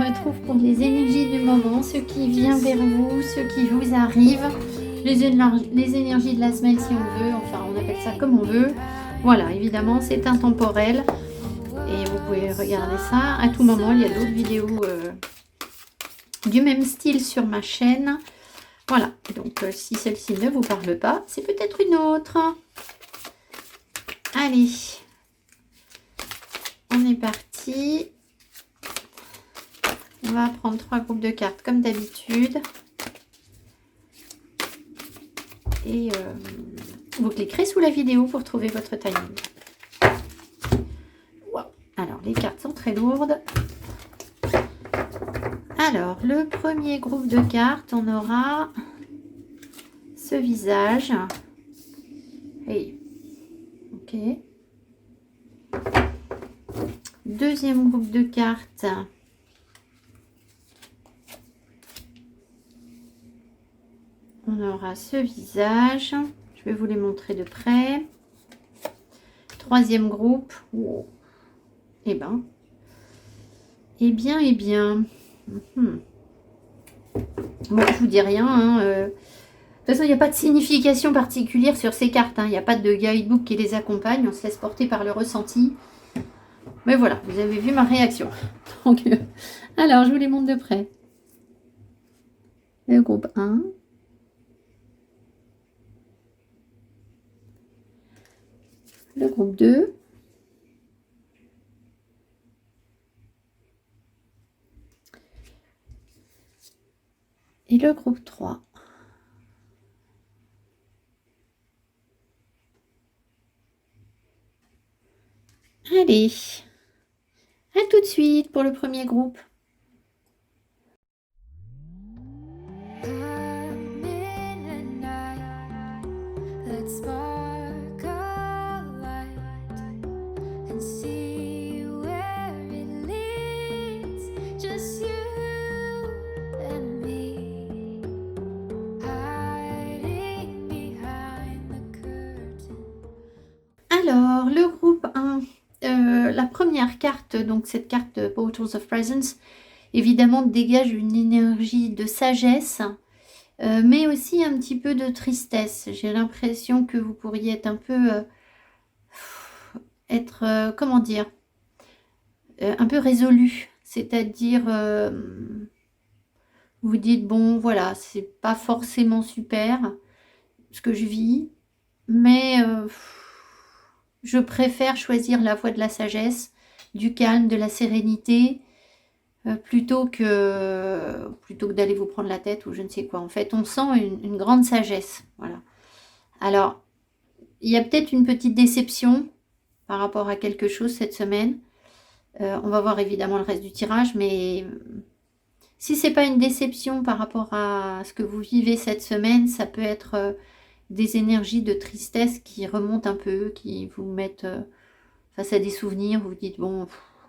retrouve pour les énergies du moment, ce qui vient vers vous, ce qui vous arrive, les énergies de la semaine si on veut, enfin on appelle ça comme on veut. Voilà, évidemment c'est intemporel et vous pouvez regarder ça à tout moment. Il y a d'autres vidéos du même style sur ma chaîne. Voilà, donc si celle-ci ne vous parle pas, c'est peut-être une autre. Allez, on est parti. On va prendre 3 groupes de cartes comme d'habitude. Et vous cliquerez sous la vidéo pour trouver votre timing. Wow. Alors, les cartes sont très lourdes. Alors, le premier groupe de cartes, on aura ce visage. Hey. Ok. Deuxième groupe de cartes. On aura ce visage. Je vais vous les montrer de près. Troisième groupe. Wow. Eh bien. Bon, je vous dis rien. Hein, de toute façon, il n'y a pas de signification particulière sur ces cartes. Hein. Il n'y a pas de guidebook qui les accompagne. On se laisse porter par le ressenti. Mais voilà, vous avez vu ma réaction. Donc, alors, je vous les montre de près. Le groupe 1. Le groupe 2. Et le groupe 3. Allez, à tout de suite pour le premier groupe. Alors, le groupe 1, la première carte, donc cette carte de Portals of Presence, évidemment dégage une énergie de sagesse, mais aussi un petit peu de tristesse. J'ai l'impression que vous pourriez être un peu, comment dire, un peu résolu. C'est-à-dire, vous dites, bon, voilà, c'est pas forcément super ce que je vis, mais je préfère choisir la voie de la sagesse, du calme, de la sérénité, plutôt que d'aller vous prendre la tête ou je ne sais quoi. En fait, on sent une grande sagesse. Voilà. Alors, il y a peut-être une petite déception par rapport à quelque chose cette semaine. On va voir évidemment le reste du tirage, mais si c'est pas une déception par rapport à ce que vous vivez cette semaine, ça peut être des énergies de tristesse qui remontent un peu, qui vous mettent face à des souvenirs. Vous vous dites, bon,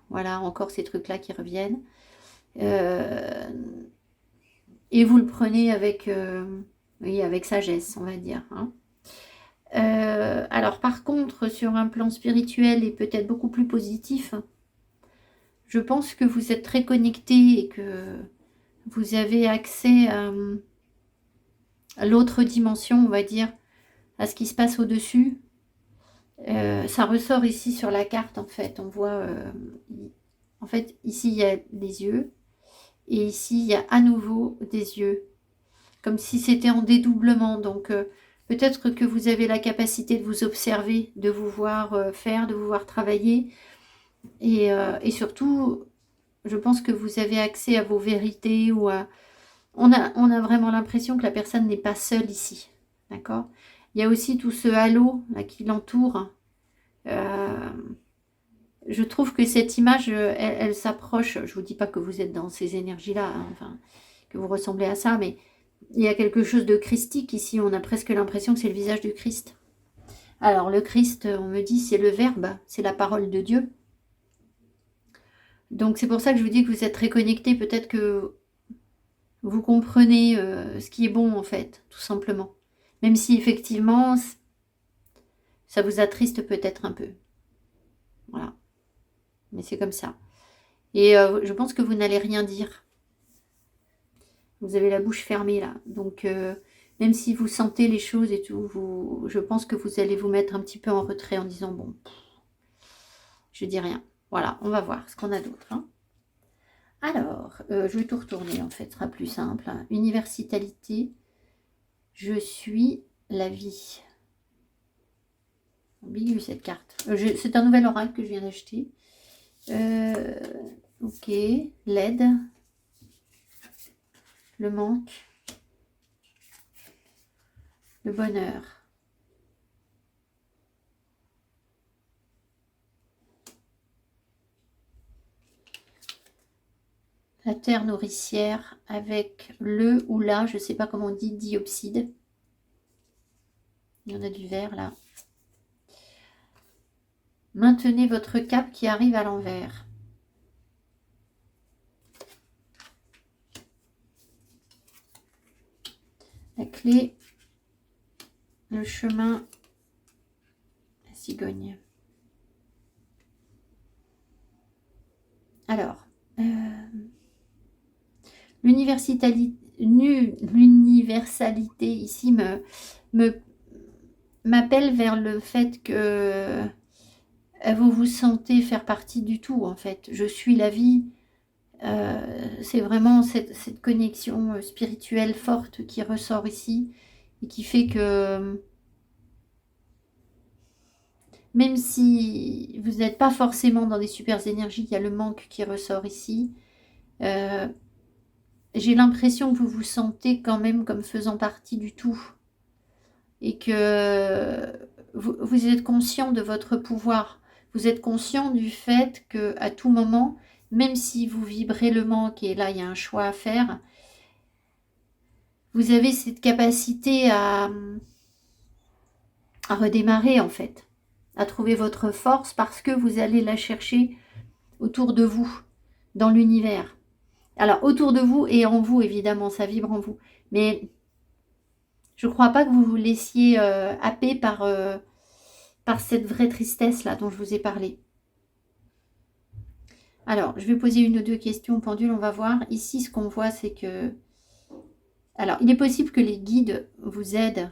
voilà, encore ces trucs-là qui reviennent. Et vous le prenez avec, oui, avec sagesse, on va dire. Hein. Alors par contre, sur un plan spirituel et peut-être beaucoup plus positif, je pense que vous êtes très connecté et que vous avez accès à l'autre dimension, on va dire, à ce qui se passe au-dessus. Ça ressort ici sur la carte, en fait. On voit, en fait, ici, il y a des yeux. Et ici, il y a à nouveau des yeux. Comme si c'était en dédoublement. Donc, peut-être que vous avez la capacité de vous observer, de vous voir faire, de vous voir travailler. Et surtout, je pense que vous avez accès à vos vérités ou à... On a vraiment l'impression que la personne n'est pas seule ici. D'accord ? Il y a aussi tout ce halo là, qui l'entoure. Je trouve que cette image, elle s'approche. Je ne vous dis pas que vous êtes dans ces énergies-là, hein, enfin, que vous ressemblez à ça, mais il y a quelque chose de christique ici. On a presque l'impression que c'est le visage du Christ. Alors, le Christ, on me dit, c'est le Verbe, c'est la parole de Dieu. Donc, c'est pour ça que je vous dis que vous êtes très connectés. Peut-être que vous comprenez ce qui est bon, en fait, tout simplement. Même si, effectivement, ça vous attriste peut-être un peu. Voilà. Mais c'est comme ça. Et je pense que vous n'allez rien dire. Vous avez la bouche fermée là. Donc, même si vous sentez les choses et tout, je pense que vous allez vous mettre un petit peu en retrait en disant, bon, je dis rien. Voilà, on va voir ce qu'on a d'autre. Hein. Alors, je vais tout retourner en fait, ce sera plus simple. Hein. Universalité, je suis la vie. Ambigu cette carte. C'est un nouvel oracle que je viens d'acheter. Ok, l'aide, le manque, le bonheur. La terre nourricière avec le ou la, je ne sais pas comment on dit, diopside. Il y en a du vert là. Maintenez votre cap qui arrive à l'envers. La clé, le chemin, la cigogne. Alors, l'universalité ici m'appelle vers le fait que vous vous sentez faire partie du tout en fait. Je suis la vie. C'est vraiment cette connexion spirituelle forte qui ressort ici et qui fait que même si vous n'êtes pas forcément dans des super énergies, il y a le manque qui ressort ici. J'ai l'impression que vous vous sentez quand même comme faisant partie du tout et que vous êtes conscient de votre pouvoir. Vous êtes conscient du fait qu'à tout moment, même si vous vibrez le manque et là il y a un choix à faire, vous avez cette capacité à redémarrer en fait, à trouver votre force parce que vous allez la chercher autour de vous, dans l'univers. Alors autour de vous et en vous évidemment, ça vibre en vous. Mais je ne crois pas que vous vous laissiez happer par cette vraie tristesse là dont je vous ai parlé. Alors, je vais poser une ou deux questions au pendule, on va voir. Ici, ce qu'on voit, c'est que... Alors, il est possible que les guides vous aident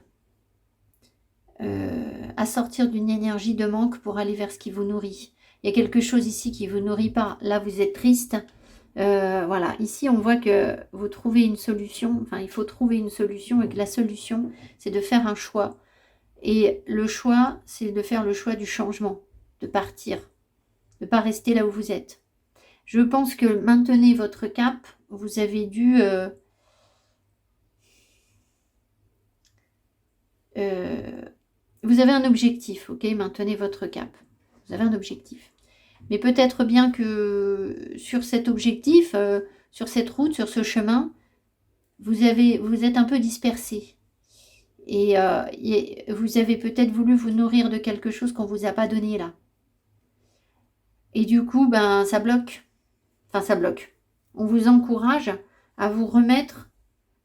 à sortir d'une énergie de manque pour aller vers ce qui vous nourrit. Il y a quelque chose ici qui ne vous nourrit pas. Là, vous êtes triste. Voilà, ici, on voit que vous trouvez une solution. Enfin, il faut trouver une solution et que la solution, c'est de faire un choix. Et le choix, c'est de faire le choix du changement, de partir, de ne pas rester là où vous êtes. Je pense que maintenez votre cap. Vous avez dû... vous avez un objectif, ok? Maintenez votre cap. Vous avez un objectif. Mais peut-être bien que sur cet objectif, sur cette route, sur ce chemin, vous êtes un peu dispersé. Et vous avez peut-être voulu vous nourrir de quelque chose qu'on ne vous a pas donné là. Et du coup, ben, ça bloque. Enfin, ça bloque. On vous encourage à vous remettre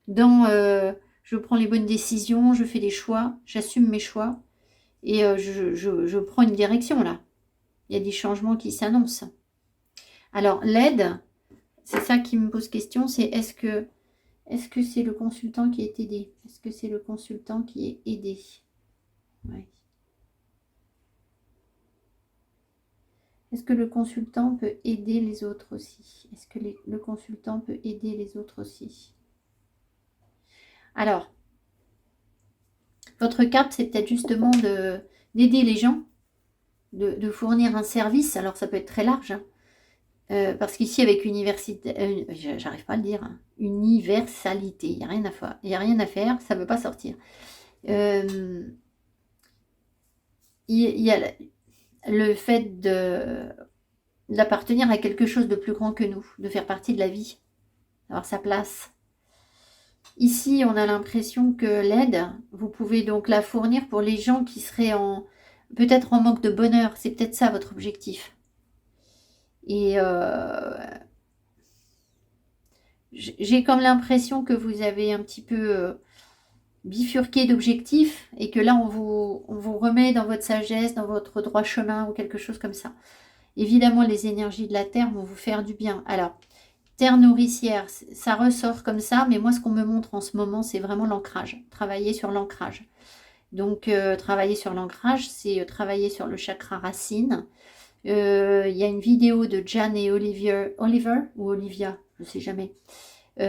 dans je prends les bonnes décisions, je fais des choix, j'assume mes choix et je prends une direction là. Il y a des changements qui s'annoncent. Alors, l'aide, c'est ça qui me pose question, c'est est-ce que c'est le consultant qui est aidé? Est-ce que c'est le consultant qui est aidé? Ouais. Est-ce que le consultant peut aider les autres aussi? Est-ce que le consultant peut aider les autres aussi? Alors, votre carte, c'est peut-être justement d'aider les gens, de fournir un service. Alors, ça peut être très large, hein. Parce qu'ici, avec université, j'arrive pas à le dire, hein, universalité, il n'y a rien à faire, ça ne veut pas sortir. Il y a le fait d'appartenir à quelque chose de plus grand que nous, de faire partie de la vie, d'avoir sa place. Ici, on a l'impression que l'aide, vous pouvez donc la fournir pour les gens qui seraient peut-être en manque de bonheur. C'est peut-être ça votre objectif. Et j'ai comme l'impression que vous avez un petit peu bifurqué d'objectifs et que là, on vous remet dans votre sagesse, dans votre droit chemin ou quelque chose comme ça. évidemment, les énergies de la Terre vont vous faire du bien. Alors, Terre nourricière, ça ressort comme ça, mais moi, ce qu'on me montre en ce moment, c'est vraiment l'ancrage. Travailler sur l'ancrage. Donc, travailler sur l'ancrage, c'est travailler sur le chakra racine. Il y a une vidéo de Jan et Oliver ou Olivia, je ne sais jamais, qui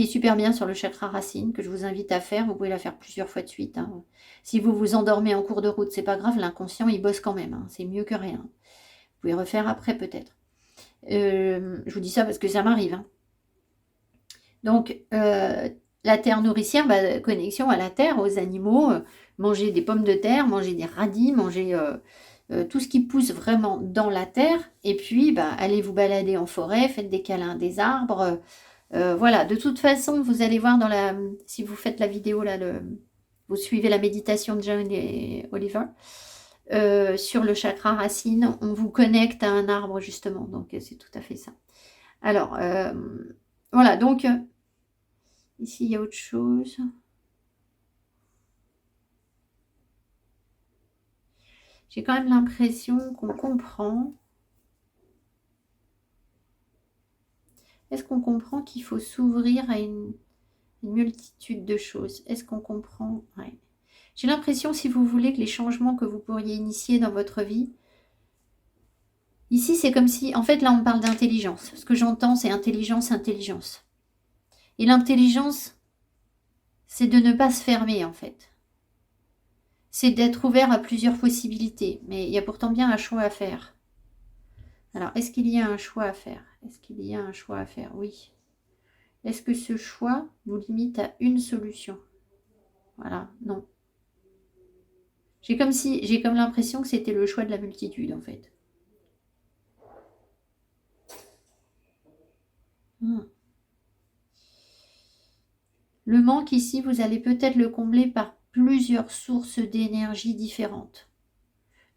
est super bien sur le chakra racine, que je vous invite à faire. Vous pouvez la faire plusieurs fois de suite. Hein. Si vous vous endormez en cours de route, c'est pas grave, l'inconscient, il bosse quand même. Hein. C'est mieux que rien. Vous pouvez refaire après, peut-être. Je vous dis ça parce que ça m'arrive. Hein. Donc, la terre nourricière, connexion à la terre, aux animaux, manger des pommes de terre, manger des radis, manger tout ce qui pousse vraiment dans la terre. Et puis, allez vous balader en forêt, faites des câlins des arbres. Voilà, de toute façon, vous allez voir si vous faites la vidéo, là, vous suivez la méditation de John et Oliver, sur le chakra racine, on vous connecte à un arbre, justement. Donc, c'est tout à fait ça. Alors, voilà, donc, ici, il y a autre chose. J'ai quand même l'impression qu'on comprend. Est-ce qu'on comprend qu'il faut s'ouvrir à une multitude de choses? Est-ce qu'on comprend? Ouais. J'ai l'impression, si vous voulez, que les changements que vous pourriez initier dans votre vie, ici, c'est comme si, en fait, là, on parle d'intelligence. Ce que j'entends, c'est intelligence, intelligence. Et l'intelligence, c'est de ne pas se fermer, en fait. C'est d'être ouvert à plusieurs possibilités. Mais il y a pourtant bien un choix à faire. Alors, est-ce qu'il y a un choix à faire? Est-ce qu'il y a un choix à faire? Oui. Est-ce que ce choix nous limite à une solution? Voilà, non. J'ai comme l'impression que c'était le choix de la multitude, en fait. Le manque ici, vous allez peut-être le combler par plusieurs sources d'énergie différentes.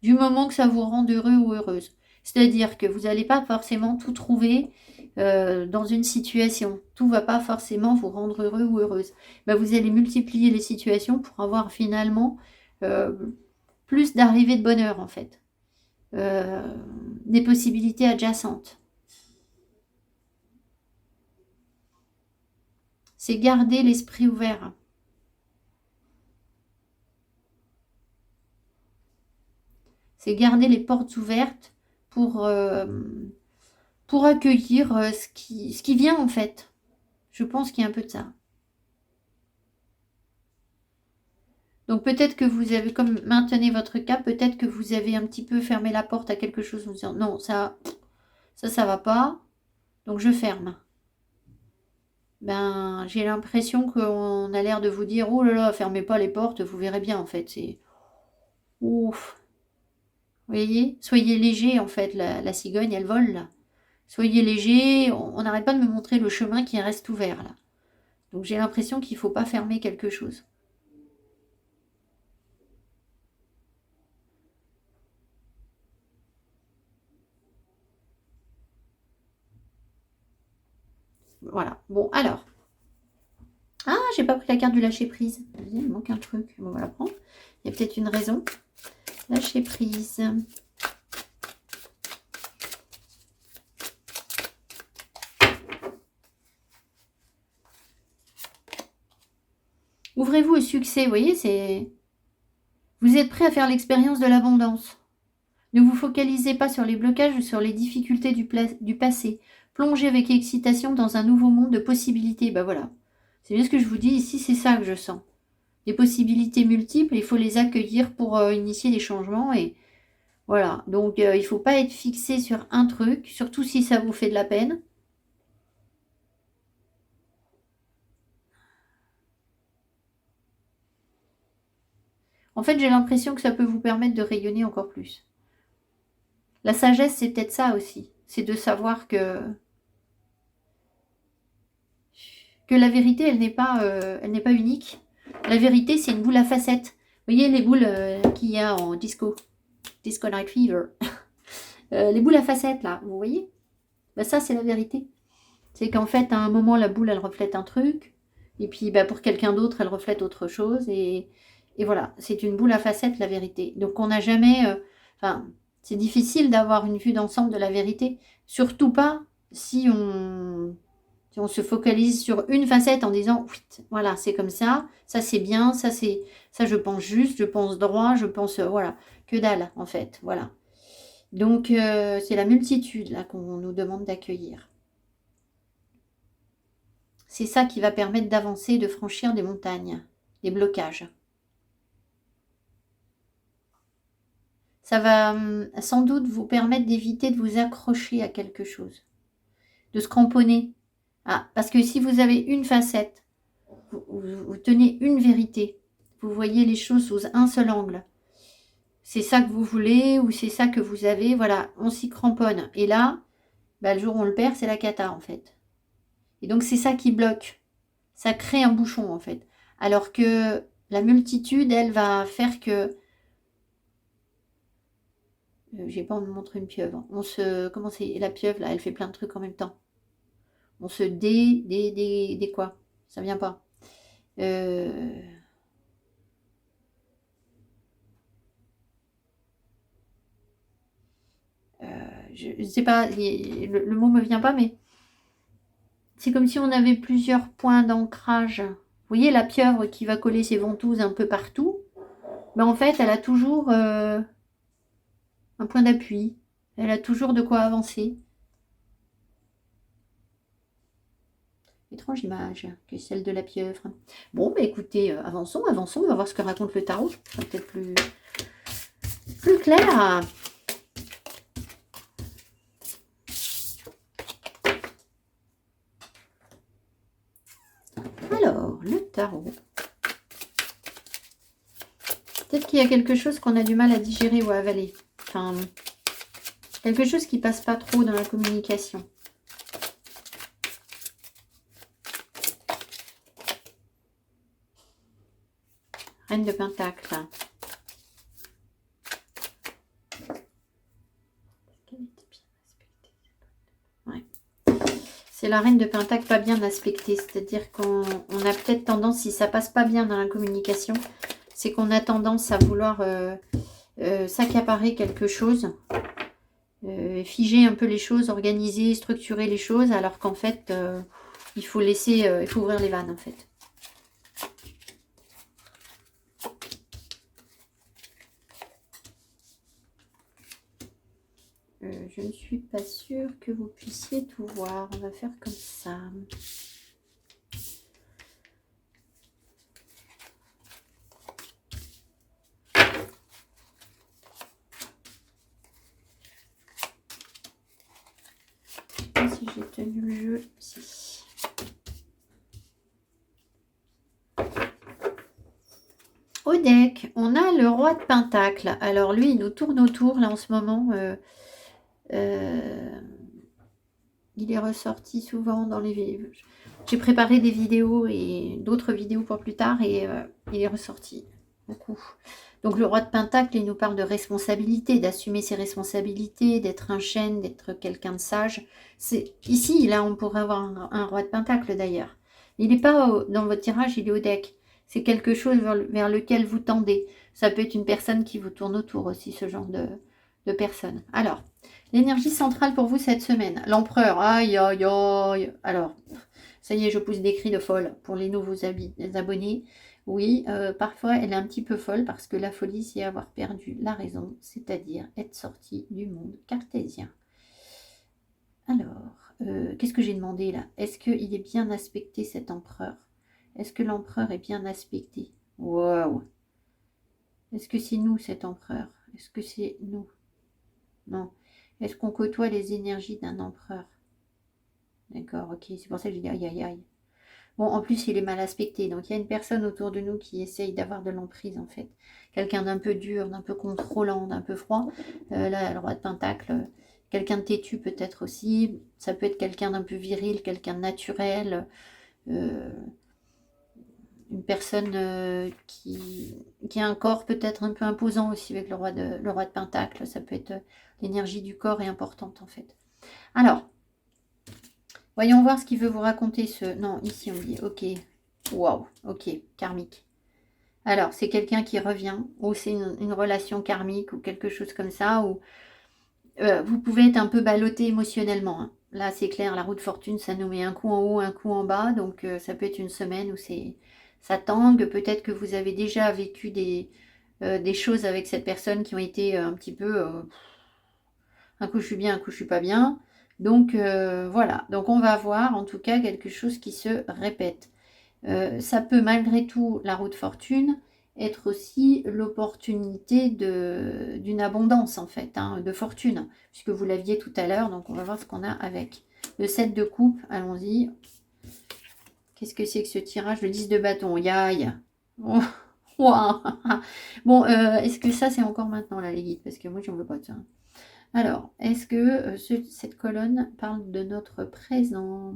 Du moment que ça vous rend heureux ou heureuse. C'est-à-dire que vous n'allez pas forcément tout trouver dans une situation. Tout ne va pas forcément vous rendre heureux ou heureuse. Vous allez multiplier les situations pour avoir finalement plus d'arrivées de bonheur, en fait. Des possibilités adjacentes. C'est garder l'esprit ouvert. C'est garder les portes ouvertes pour accueillir ce qui vient, en fait. Je pense qu'il y a un peu de ça. Donc peut-être que vous avez, comme maintenez votre cap, peut-être que vous avez un petit peu fermé la porte à quelque chose en vous disant non, ça va pas, donc je ferme. J'ai l'impression qu'on a l'air de vous dire oh là là, fermez pas les portes, vous verrez bien, en fait. C'est ouf. Vous voyez, soyez léger, en fait, la cigogne, elle vole là. Soyez léger, on n'arrête pas de me montrer le chemin qui reste ouvert là. Donc j'ai l'impression qu'il ne faut pas fermer quelque chose. Voilà. Bon, alors. Ah, j'ai pas pris la carte du lâcher prise. Il manque un truc. Bon, on va la prendre. Il y a peut-être une raison. Lâcher prise. Ouvrez-vous au succès. Vous voyez, c'est... Vous êtes prêt à faire l'expérience de l'abondance. Ne vous focalisez pas sur les blocages ou sur les difficultés du passé. Plongez avec excitation dans un nouveau monde de possibilités. Voilà. C'est bien ce que je vous dis ici, c'est ça que je sens. Des possibilités multiples, il faut les accueillir pour initier des changements. Et voilà. Donc, il ne faut pas être fixé sur un truc, surtout si ça vous fait de la peine. En fait, j'ai l'impression que ça peut vous permettre de rayonner encore plus. La sagesse, c'est peut-être ça aussi. C'est de savoir que la vérité, elle n'est pas unique. La vérité, c'est une boule à facettes. Vous voyez les boules qu'il y a en Disco Night Fever. Les boules à facettes, là, vous voyez? Ça, c'est la vérité. C'est qu'en fait, à un moment, la boule, elle reflète un truc. Et puis, pour quelqu'un d'autre, elle reflète autre chose. Et voilà, c'est une boule à facettes, la vérité. Donc, on n'a jamais... C'est difficile d'avoir une vue d'ensemble de la vérité. Surtout pas si on se focalise sur une facette en disant oui, voilà, c'est comme ça c'est bien, ça je pense juste, je pense droit, je pense voilà, que dalle en fait, voilà. Donc c'est la multitude là qu'on nous demande d'accueillir. C'est ça qui va permettre d'avancer, de franchir des montagnes, des blocages. Ça va sans doute vous permettre d'éviter de vous accrocher à quelque chose, de se cramponner. Ah, parce que si vous avez une facette, vous tenez une vérité, vous voyez les choses sous un seul angle. C'est ça que vous voulez ou c'est ça que vous avez, voilà, on s'y cramponne. Et là, bah, le jour où on le perd, c'est la cata en fait. Et donc c'est ça qui bloque. Ça crée un bouchon en fait. Alors que la multitude, elle va faire que... j'ai pas envie de montrer une pieuvre. On se... Comment c'est? La pieuvre, là, elle fait plein de trucs en même temps. On se des quoi? Ça vient pas. Je sais pas, le mot me vient pas, mais c'est comme si on avait plusieurs points d'ancrage. Vous voyez la pieuvre qui va coller ses ventouses un peu partout, mais en fait, elle a toujours un point d'appui. Elle a toujours de quoi avancer. Étrange image que celle de la pieuvre. Bon, bah écoutez, avançons, on va voir ce que raconte le tarot. Ça sera peut-être plus clair. Alors, le tarot. Peut-être qu'il y a quelque chose qu'on a du mal à digérer ou à avaler. Enfin, quelque chose qui passe pas trop dans la communication. Reine de Pentacle. Ouais. C'est la Reine de Pentacle pas bien aspectée. C'est-à-dire qu'on a peut-être tendance, si ça passe pas bien dans la communication, c'est qu'on a tendance à vouloir s'accaparer quelque chose, figer un peu les choses, organiser, structurer les choses, alors qu'en fait, il faut laisser, il faut ouvrir les vannes en fait. Je ne suis pas sûre que vous puissiez tout voir. On va faire comme ça. Je sais pas si j'ai tenu le jeu. Si. Au deck, on a le roi de Pentacle. Alors lui, il nous tourne autour là en ce moment. Il est ressorti souvent dans les vidéos. J'ai préparé des vidéos et d'autres vidéos pour plus tard et il est ressorti beaucoup. Donc le roi de Pentacle, il nous parle de responsabilité, d'assumer ses responsabilités, d'être un chêne, d'être quelqu'un de sage. Ici, là, on pourrait avoir un roi de Pentacle d'ailleurs. Il n'est pas dans votre tirage, il est au deck. C'est quelque chose vers lequel vous tendez. Ça peut être une personne qui vous tourne autour aussi, ce genre de personne. Alors, l'énergie centrale pour vous cette semaine. L'empereur, aïe, aïe, aïe. Alors, ça y est, je pousse des cris de folle pour les nouveaux abonnés. Oui, parfois elle est un petit peu folle parce que la folie, c'est avoir perdu la raison, c'est-à-dire être sorti du monde cartésien. Alors, qu'est-ce que j'ai demandé là? Est-ce qu'il est bien aspecté cet empereur? Est-ce que l'empereur est bien aspecté? Waouh! Est-ce que c'est nous cet empereur? Est-ce que c'est nous? Non. Est-ce qu'on côtoie les énergies d'un empereur? D'accord, ok. C'est pour ça que j'ai dit aïe aïe aïe. Bon, en plus, il est mal aspecté. Donc, il y a une personne autour de nous qui essaye d'avoir de l'emprise, en fait. Quelqu'un d'un peu dur, d'un peu contrôlant, d'un peu froid. Là, le roi de Pentacle. Quelqu'un de têtu, peut-être aussi. Ça peut être quelqu'un d'un peu viril, quelqu'un de naturel. Une personne qui a un corps peut-être un peu imposant aussi avec le roi de Pentacle. Ça peut être l'énergie du corps est importante, en fait. Alors, voyons voir ce qu'il veut vous raconter ce... Non, ici on dit, ok, waouh, ok, karmique. Alors, c'est quelqu'un qui revient, ou c'est une relation karmique, ou quelque chose comme ça, ou Vous pouvez être un peu ballotté émotionnellement, hein. Là, c'est clair, la roue de fortune, ça nous met un coup en haut, un coup en bas. Donc, ça peut être une semaine où ça tangue. Peut-être que vous avez déjà vécu des choses avec cette personne qui ont été un petit peu... un coup, je suis bien, un coup, je suis pas bien. Donc, voilà. Donc, on va voir, en tout cas, quelque chose qui se répète. Ça peut, malgré tout, la roue de fortune, être aussi l'opportunité d'une abondance, en fait, hein, de fortune, puisque vous l'aviez tout à l'heure. Donc, on va voir ce qu'on a avec. Le 7 de coupe, allons-y. Qu'est-ce que c'est que ce tirage? Le 10 de bâton, yaï. Oh, ouah. Bon, est-ce que ça, c'est encore maintenant, là, les guides? Parce que moi, j'en veux pas de ça. Alors, est-ce que cette colonne parle de notre présent?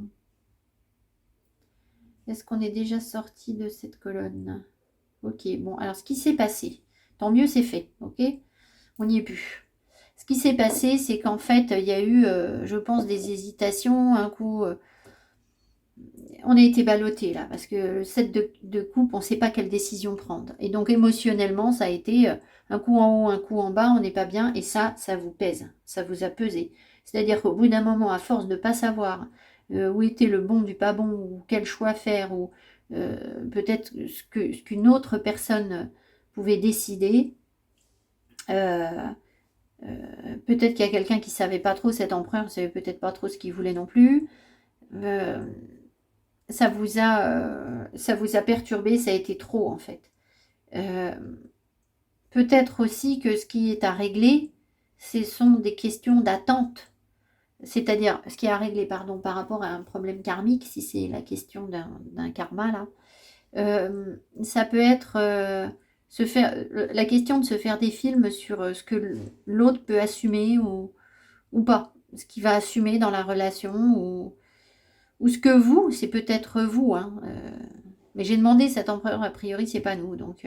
Est-ce qu'on est déjà sorti de cette colonne? Ok, bon, alors ce qui s'est passé, tant mieux, c'est fait, ok? On n'y est plus. Ce qui s'est passé, c'est qu'en fait, il y a eu, je pense, des hésitations. Un coup, on a été ballotté là, parce que le 7 de coupe, on ne sait pas quelle décision prendre. Et donc, émotionnellement, ça a été un coup en haut, un coup en bas, on n'est pas bien, et ça vous pèse, ça vous a pesé. C'est-à-dire qu'au bout d'un moment, à force de ne pas savoir où était le bon du pas bon, ou quel choix faire, ou peut-être ce qu'une autre personne pouvait décider, euh, peut-être qu'il y a quelqu'un qui ne savait pas trop, cet empereur ne savait peut-être pas trop ce qu'il voulait non plus. Euh, ça vous a perturbé, ça a été trop en fait. Euh, Peut-être aussi que ce qui est à régler, ce sont des questions d'attente. C'est-à-dire, ce qui est à régler, pardon, par rapport à un problème karmique, si c'est la question d'un karma, là, ça peut être la question de se faire des films sur ce que l'autre peut assumer ou pas, ce qu'il va assumer dans la relation, ou ce que vous, c'est peut-être vous, hein, mais j'ai demandé cet empereur, a priori, c'est pas nous, donc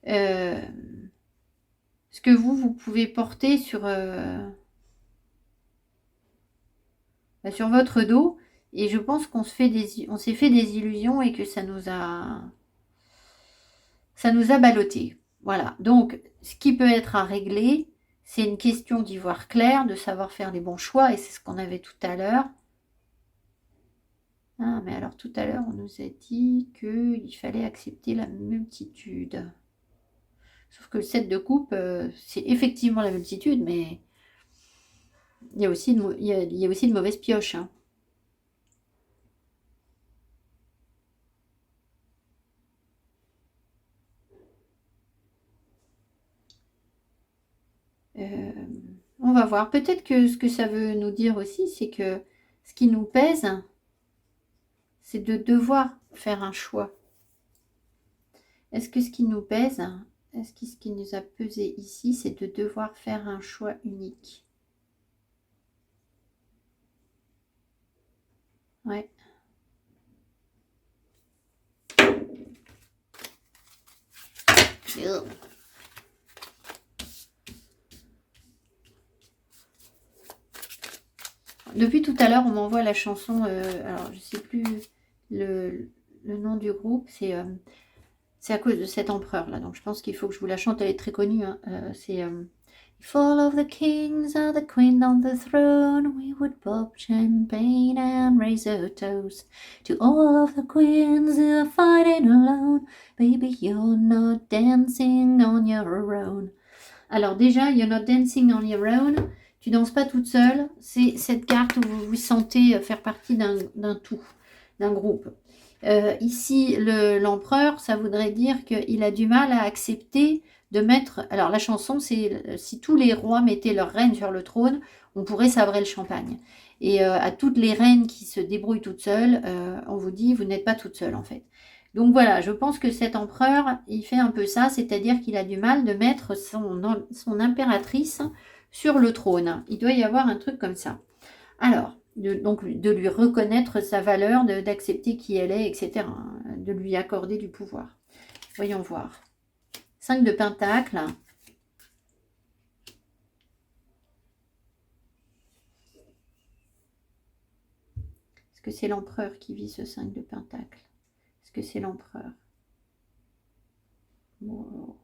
euh, ce que vous pouvez porter sur votre dos, et je pense qu'on s'est fait des illusions et que ça nous a ballotté. Voilà. Donc, ce qui peut être à régler, c'est une question d'y voir clair, de savoir faire les bons choix, et c'est ce qu'on avait tout à l'heure. Ah, mais alors tout à l'heure, on nous a dit qu'il fallait accepter la multitude. Sauf que le 7 de coupe, c'est effectivement la multitude, mais il y a aussi il y a aussi de mauvaises pioches, hein. Euh, on va voir. Peut-être que ce que ça veut nous dire aussi, c'est que ce qui nous pèse, c'est de devoir faire un choix. Est-ce que ce qui nous pèse, est-ce que ce qui nous a pesé ici, c'est de devoir faire un choix unique? Ouais. Depuis tout à l'heure, on m'envoie la chanson, alors je sais plus le nom du groupe, c'est à cause de cet empereur-là, donc je pense qu'il faut que je vous la chante, elle est très connue, hein. C'est If all of the kings are the queen on the throne, we would pop champagne and raise a toast to all of the queens who are fighting alone. Baby, you're not dancing on your own. Alors déjà, You're not dancing on your own. Tu danses pas toute seule. C'est cette carte où vous vous sentez faire partie d'un tout, d'un groupe. Ici, l'empereur, ça voudrait dire qu'il a du mal à accepter de mettre... Alors la chanson, c'est si tous les rois mettaient leur reine sur le trône, on pourrait sabrer le champagne. Et à toutes les reines qui se débrouillent toutes seules, on vous dit, vous n'êtes pas toute seule en fait. Donc voilà, je pense que cet empereur, il fait un peu ça, c'est-à-dire qu'il a du mal de mettre son impératrice sur le trône. Il doit y avoir un truc comme ça. Alors, donc de lui reconnaître sa valeur, d'accepter qui elle est, etc. De lui accorder du pouvoir. Voyons voir. 5 de Pentacle. Est-ce que c'est l'empereur qui vit ce 5 de Pentacle? Est-ce que c'est l'empereur? Wow.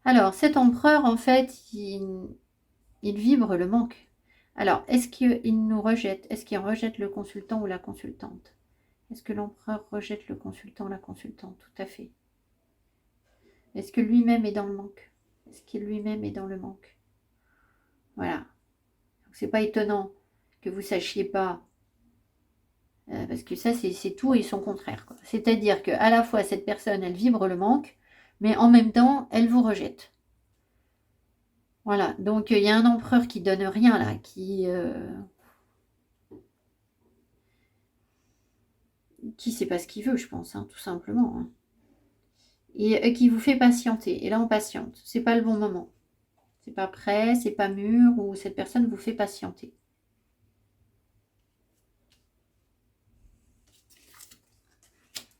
Alors, cet empereur, en fait, il vibre le manque. Alors, est-ce qu'il nous rejette? Est-ce qu'il rejette le consultant ou la consultante? Est-ce que l'empereur rejette le consultant ou la consultante? Tout à fait. Est-ce que lui-même est dans le manque? Est-ce qu'il lui-même est dans le manque? Voilà. Donc, c'est pas étonnant que vous sachiez pas, parce que ça, c'est tout et son contraire, quoi. C'est-à-dire qu'à la fois, cette personne, elle vibre le manque, mais en même temps, elle vous rejette. Voilà, donc il y a un empereur qui donne rien là, qui sait pas ce qu'il veut, je pense, hein, tout simplement. Hein. Et qui vous fait patienter. Et là, on patiente. C'est pas le bon moment. C'est pas prêt, c'est pas mûr, ou cette personne vous fait patienter.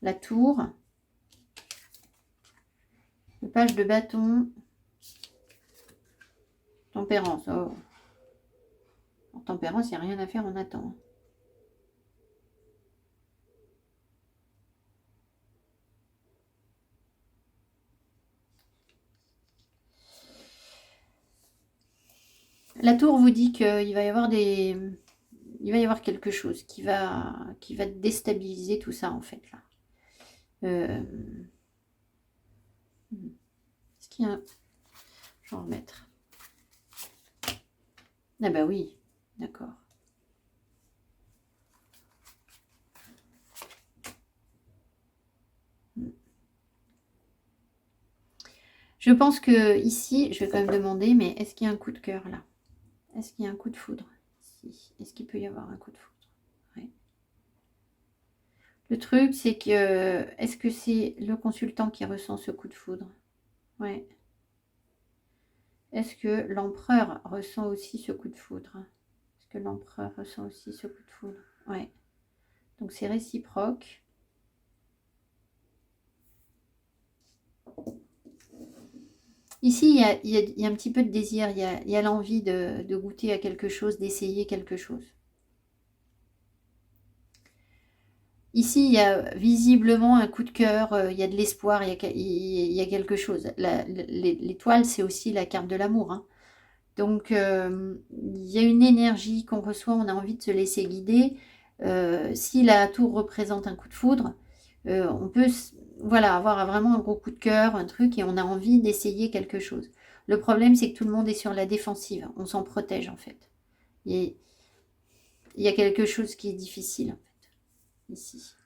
La tour. Le page de bâton. Tempérance. Oh. En tempérance, il n'y a rien à faire, on attend. La tour vous dit qu'il va y avoir il va y avoir quelque chose qui va déstabiliser tout ça, en fait, là. Est-ce qu'il y a... Je vais en remettre. Ah bah oui, d'accord. Je pense que ici, je vais quand même demander, mais est-ce qu'il y a un coup de cœur là? Est-ce qu'il y a un coup de foudre? Si. Est-ce qu'il peut y avoir un coup de foudre? Ouais. Le truc, c'est que, est-ce que c'est le consultant qui ressent ce coup de foudre? Ouais. Est-ce que l'empereur ressent aussi ce coup de foudre? Est-ce que l'empereur ressent aussi ce coup de foudre? Ouais. Donc c'est réciproque. Ici, il y a un petit peu de désir, il y a l'envie de goûter à quelque chose, d'essayer quelque chose. Ici, il y a visiblement un coup de cœur, il y a de l'espoir, il y a quelque chose. L'étoile, c'est aussi la carte de l'amour. Hein. Donc, il y a une énergie qu'on reçoit, on a envie de se laisser guider. Si la tour représente un coup de foudre, on peut voilà, avoir vraiment un gros coup de cœur, un truc, et on a envie d'essayer quelque chose. Le problème, c'est que tout le monde est sur la défensive. On s'en protège, en fait. Il y a quelque chose qui est difficile, en fait, ici.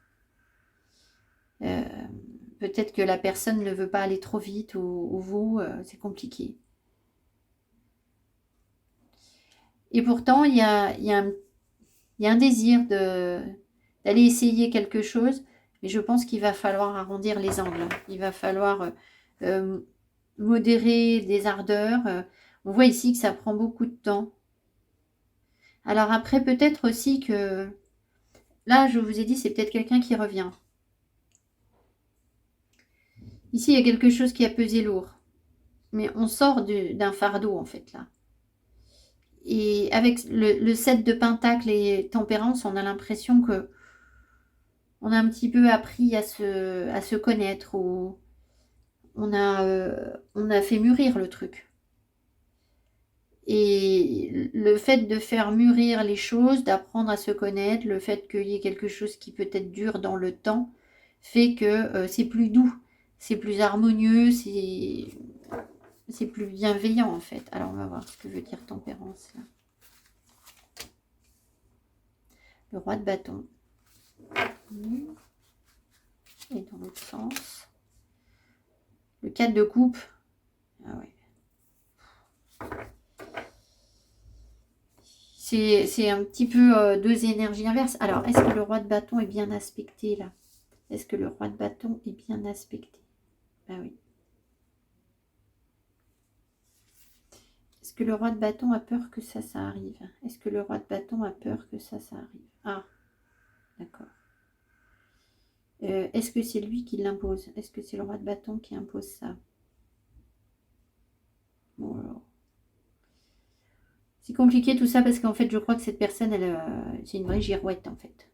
Peut-être que la personne ne veut pas aller trop vite ou vous, c'est compliqué. Et pourtant, il y a un désir d'aller essayer quelque chose, mais je pense qu'il va falloir arrondir les angles. Il va falloir modérer des ardeurs. On voit ici que ça prend beaucoup de temps. Alors après, peut-être aussi que... Là, je vous ai dit, c'est peut-être quelqu'un qui revient. Ici, il y a quelque chose qui a pesé lourd. Mais on sort d'un fardeau, en fait, là. Et avec le 7 de Pentacle et Tempérance, on a l'impression que on a un petit peu appris à se connaître, ou on a fait mûrir le truc. Et le fait de faire mûrir les choses, d'apprendre à se connaître, le fait qu'il y ait quelque chose qui peut être dur dans le temps, fait que c'est plus doux, c'est plus harmonieux, c'est plus bienveillant en fait. Alors on va voir ce que veut dire tempérance là. Le roi de bâton. Et dans l'autre sens. Le 4 de coupe. Ah ouais. C'est un petit peu deux énergies inverses. Alors, est-ce que le roi de bâton est bien aspecté là? Est-ce que le roi de bâton est bien aspecté? Ben oui. Est-ce que le roi de bâton a peur que ça arrive? Est-ce que le roi de bâton a peur que ça arrive? Ah, d'accord. Est-ce que c'est lui qui l'impose? Est-ce que c'est le roi de bâton qui impose ça? Bon alors. C'est compliqué tout ça parce qu'en fait, je crois que cette personne, c'est une vraie girouette en fait.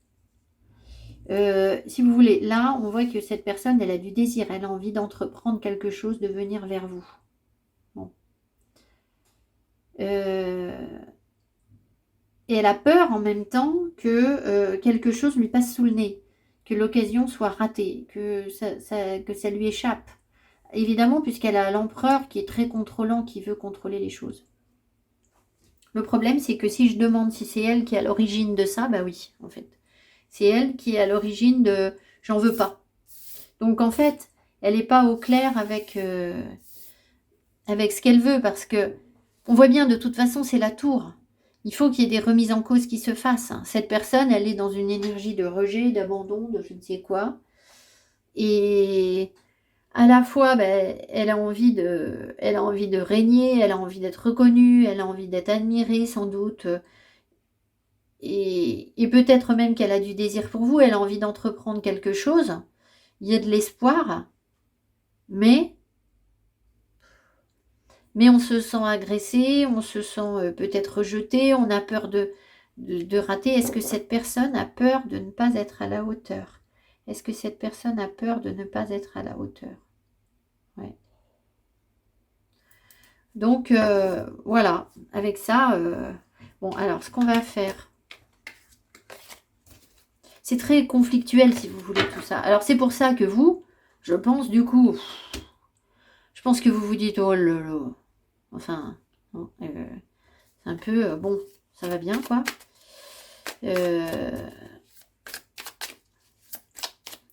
Si vous voulez, là, on voit que cette personne, elle a du désir, elle a envie d'entreprendre quelque chose, de venir vers vous. Et elle a peur en même temps que quelque chose lui passe sous le nez, que l'occasion soit ratée, que ça lui échappe. Évidemment, puisqu'elle a l'empereur qui est très contrôlant, qui veut contrôler les choses. Le problème, c'est que si je demande si c'est elle qui est à l'origine de ça, bah oui, en fait. C'est elle qui est à l'origine de « j'en veux pas ». Donc en fait, elle n'est pas au clair avec ce qu'elle veut, parce que on voit bien, de toute façon, c'est la tour. Il faut qu'il y ait des remises en cause qui se fassent. Cette personne, elle est dans une énergie de rejet, d'abandon, de je ne sais quoi. Et à la fois, ben, elle a envie de régner, elle a envie d'être reconnue, elle a envie d'être admirée, sans doute. Et peut-être même qu'elle a du désir pour vous, elle a envie d'entreprendre quelque chose. Il y a de l'espoir, mais on se sent agressé, on se sent peut-être rejeté, on a peur de rater. Est-ce que cette personne a peur de ne pas être à la hauteur? Est-ce que cette personne a peur de ne pas être à la hauteur? Ouais. Donc, voilà, avec ça, bon, alors, ce qu'on va faire, c'est très conflictuel, si vous voulez, tout ça. Alors, c'est pour ça que vous, je pense, du coup, je pense que vous vous dites, oh là là, enfin, c'est un peu, bon, ça va bien, quoi.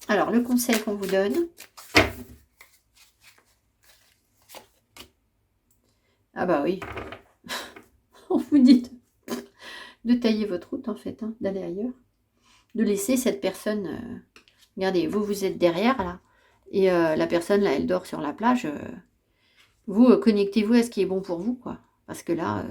Alors, le conseil qu'on vous donne. Ah bah oui. On vous dit de tailler votre route, en fait, hein, d'aller ailleurs. De laisser cette personne... regardez, vous êtes derrière, là. Et la personne, là, elle dort sur la plage. Vous, connectez-vous à ce qui est bon pour vous, quoi. Parce que là...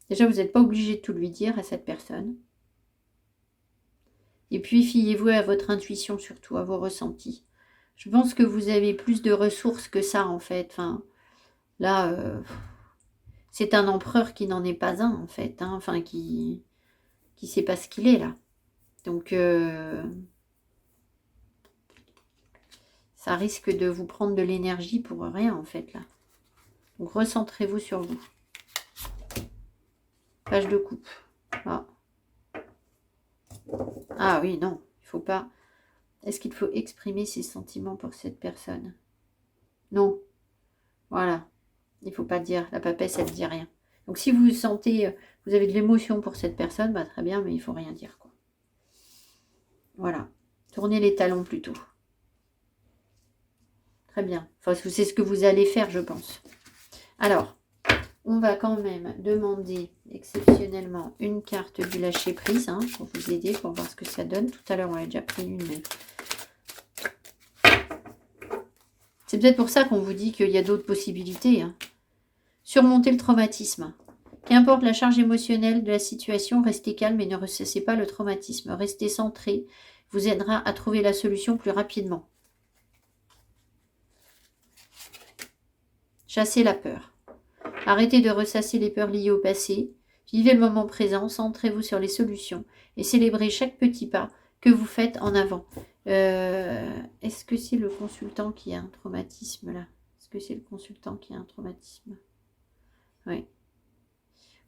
déjà, vous n'êtes pas obligé de tout lui dire à cette personne. Et puis, fiez-vous à votre intuition, surtout, à vos ressentis. Je pense que vous avez plus de ressources que ça, en fait. Enfin, là, c'est un empereur qui n'en est pas un, en fait. Hein. Enfin, qui sait pas ce qu'il est, là. Donc, ça risque de vous prendre de l'énergie pour rien, en fait, là. Donc, recentrez-vous sur vous. Page de coupe. Ah, ah oui, non, il faut pas... Est-ce qu'il faut exprimer ses sentiments pour cette personne? Non. Voilà. Il ne faut pas dire. La papesse, elle ne dit rien. Donc, si vous sentez... Vous avez de l'émotion pour cette personne, bah, très bien, mais il ne faut rien dire, quoi. Voilà. Tournez les talons plutôt. Très bien. Enfin, c'est ce que vous allez faire, je pense. Alors, on va quand même demander exceptionnellement une carte du lâcher-prise, hein, pour vous aider, pour voir ce que ça donne. Tout à l'heure, on a déjà pris une, mais... C'est peut-être pour ça qu'on vous dit qu'il y a d'autres possibilités. Hein. Surmonter le traumatisme. Qu'importe la charge émotionnelle de la situation, restez calme et ne ressassez pas le traumatisme. Restez centré, vous aidera à trouver la solution plus rapidement. Chassez la peur. Arrêtez de ressasser les peurs liées au passé. Vivez le moment présent, centrez-vous sur les solutions et célébrez chaque petit pas que vous faites en avant. Est-ce que c'est le consultant qui a un traumatisme là? Est-ce que c'est le consultant qui a un traumatisme? Oui.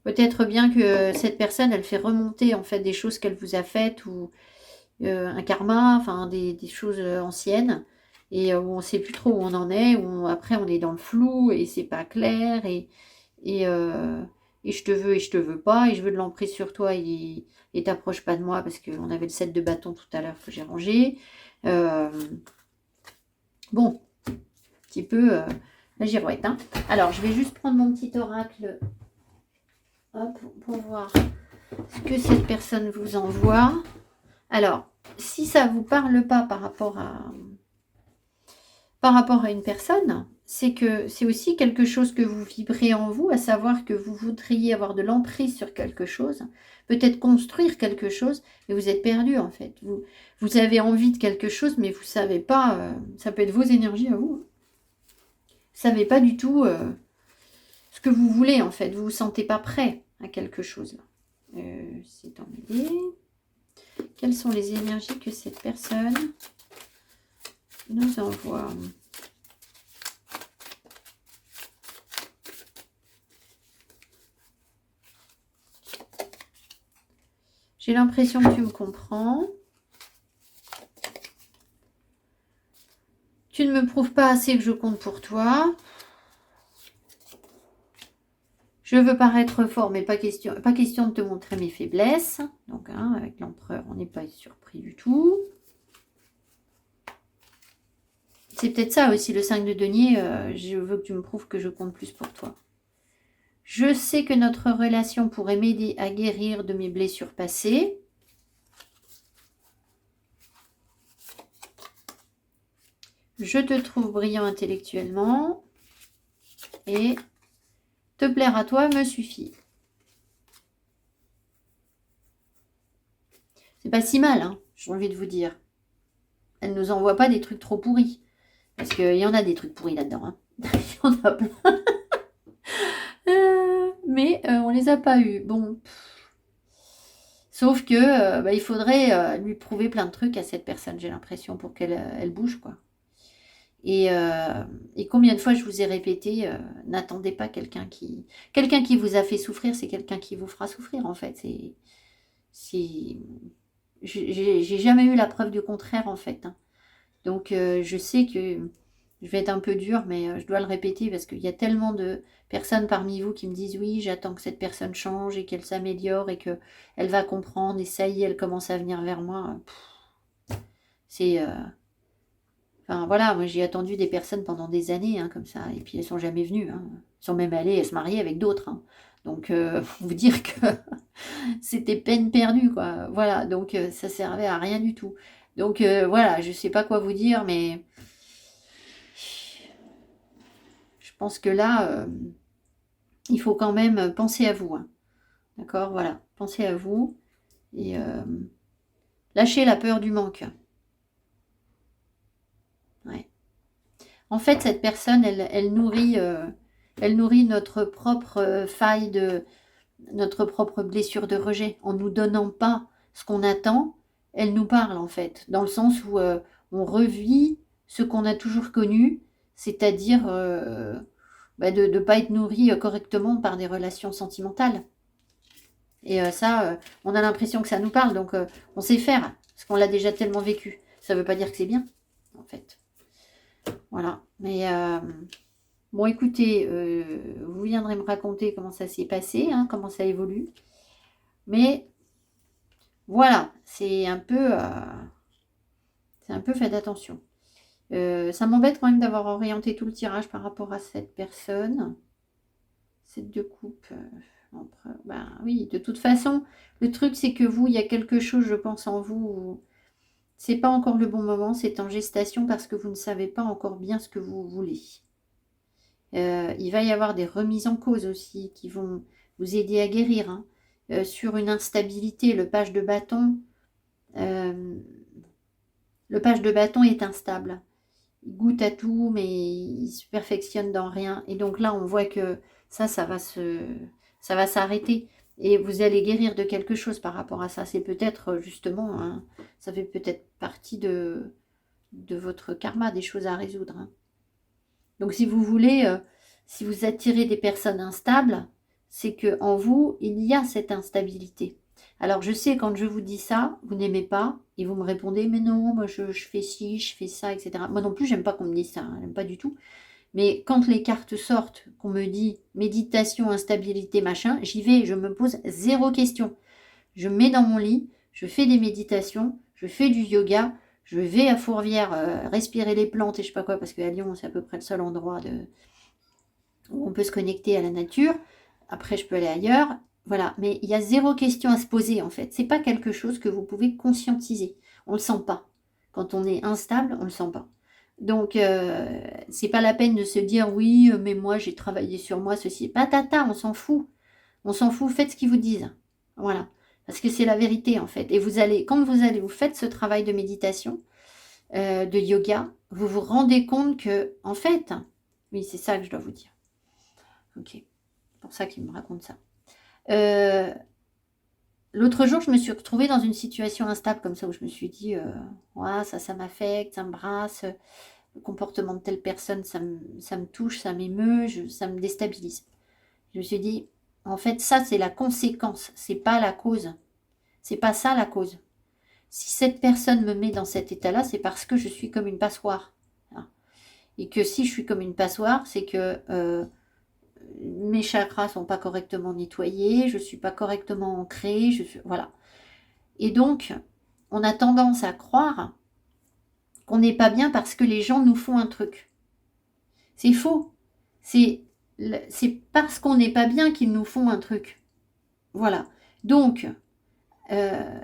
Peut-être bien que cette personne, elle fait remonter en fait des choses qu'elle vous a faites ou un karma, enfin des choses anciennes et où on ne sait plus trop où on en est, où après on est dans le flou et c'est pas clair et je te veux et je te veux pas et je veux de l'emprise sur toi et t'approche pas de moi parce qu'on avait le set de bâtons tout à l'heure que j'ai rangé. Bon, un petit peu la girouette. Hein. Alors, je vais juste prendre mon petit oracle hop, pour voir ce que cette personne vous envoie. Alors, si ça ne vous parle pas par rapport à une personne, c'est que c'est aussi quelque chose que vous vibrez en vous, à savoir que vous voudriez avoir de l'emprise sur quelque chose, peut-être construire quelque chose, mais vous êtes perdu en fait. Vous avez envie de quelque chose, mais vous ne savez pas, ça peut être vos énergies à vous. Vous ne savez pas du tout ce que vous voulez en fait, vous ne vous sentez pas prêt à quelque chose. C'est emmêlé. Quelles sont les énergies que cette personne nous envoie? J'ai l'impression que tu me comprends. Tu ne me prouves pas assez que je compte pour toi. Je veux paraître fort, mais pas question de te montrer mes faiblesses. Donc, hein, avec l'empereur, on n'est pas surpris du tout. C'est peut-être ça aussi, le 5 de denier. Je veux que tu me prouves que je compte plus pour toi. Je sais que notre relation pourrait m'aider à guérir de mes blessures passées. Je te trouve brillant intellectuellement. Et te plaire à toi me suffit. C'est pas si mal, hein, j'ai envie de vous dire. Elle nous envoie pas des trucs trop pourris. Parce qu'il y en a des trucs pourris là-dedans. Hein. Il y en a plein. Mais on les a pas eus. Bon. Sauf que il faudrait lui prouver plein de trucs à cette personne, j'ai l'impression, pour qu'elle elle bouge, quoi. Et combien de fois je vous ai répété, n'attendez pas quelqu'un qui vous a fait souffrir, c'est quelqu'un qui vous fera souffrir, en fait. J'ai jamais eu la preuve du contraire, en fait. Hein. Donc, je sais que je vais être un peu dure, mais je dois le répéter parce qu'il y a tellement de personnes parmi vous qui me disent oui, j'attends que cette personne change et qu'elle s'améliore et qu'elle va comprendre et ça y est, elle commence à venir vers moi. C'est... Enfin voilà, moi j'ai attendu des personnes pendant des années, hein, comme ça, et puis elles sont jamais venues. Hein. Elles sont même allées se marier avec d'autres. Hein. Donc, vous dire que c'était peine perdue, quoi. Voilà, donc ça servait à rien du tout. Donc voilà, je sais pas quoi vous dire, mais je pense que là, il faut quand même penser à vous. Hein. D'accord, voilà, pensez à vous et lâchez la peur du manque. Ouais. En fait, cette personne, elle nourrit notre propre faille notre propre blessure de rejet. En nous donnant pas ce qu'on attend, elle nous parle en fait, dans le sens où on revit ce qu'on a toujours connu, c'est-à-dire de ne pas être nourri correctement par des relations sentimentales. Et ça, on a l'impression que ça nous parle, donc on sait faire, parce qu'on l'a déjà tellement vécu. Ça ne veut pas dire que c'est bien, en fait. Voilà. Mais bon, écoutez, vous viendrez me raconter comment ça s'est passé, hein, comment ça évolue. Mais voilà, c'est un peu faites attention. Ça m'embête quand même d'avoir orienté tout le tirage par rapport à cette personne. Cette deux coupes. Ben oui, de toute façon, le truc c'est que vous, il y a quelque chose, je pense, en vous où c'est pas encore le bon moment, c'est en gestation parce que vous ne savez pas encore bien ce que vous voulez. Il va y avoir des remises en cause aussi qui vont vous aider à guérir. Hein. Sur une instabilité, le page de bâton est instable. Il goûte à tout, mais il se perfectionne dans rien. Et donc là, on voit que ça va s'arrêter. Et vous allez guérir de quelque chose par rapport à ça. C'est peut-être justement, hein, ça fait peut-être partie de votre karma, des choses à résoudre. Hein. Donc si vous voulez, si vous attirez des personnes instables, c'est que en vous, il y a cette instabilité. Alors je sais, quand je vous dis ça, vous n'aimez pas, et vous me répondez, mais non, moi je fais ci, je fais ça, etc. Moi non plus, j'aime pas qu'on me dise ça, hein, j'aime pas du tout. Mais quand les cartes sortent, qu'on me dit méditation, instabilité, machin, j'y vais, je me pose zéro question. Je me mets dans mon lit, je fais des méditations, je fais du yoga, je vais à Fourvière respirer les plantes et je sais pas quoi, parce qu'à Lyon, c'est à peu près le seul endroit où on peut se connecter à la nature. Après, je peux aller ailleurs. Voilà, mais il y a zéro question à se poser en fait. C'est pas quelque chose que vous pouvez conscientiser. On le sent pas. Quand on est instable, on le sent pas. Donc, c'est pas la peine de se dire oui, mais moi j'ai travaillé sur moi, ceci. Patata, on s'en fout. On s'en fout, faites ce qu'ils vous disent. Voilà. Parce que c'est la vérité en fait. Et quand vous faites ce travail de méditation, de yoga, vous vous rendez compte que, en fait, oui, c'est ça que je dois vous dire. Ok, c'est pour ça qu'il me raconte ça. l'autre jour, je me suis retrouvée dans une situation instable comme ça, où je me suis dit, ouais, ça m'affecte, ça me brasse, le comportement de telle personne, ça me touche, ça m'émeut, ça me déstabilise. Je me suis dit, en fait, ça, c'est la conséquence, c'est pas la cause. C'est pas ça la cause. Si cette personne me met dans cet état-là, c'est parce que je suis comme une passoire. Hein. Et que si je suis comme une passoire, c'est que mes chakras sont pas correctement nettoyés, je suis pas correctement ancrée, voilà. Et donc, on a tendance à croire qu'on n'est pas bien parce que les gens nous font un truc. C'est faux. C'est parce qu'on n'est pas bien qu'ils nous font un truc. Voilà. Donc,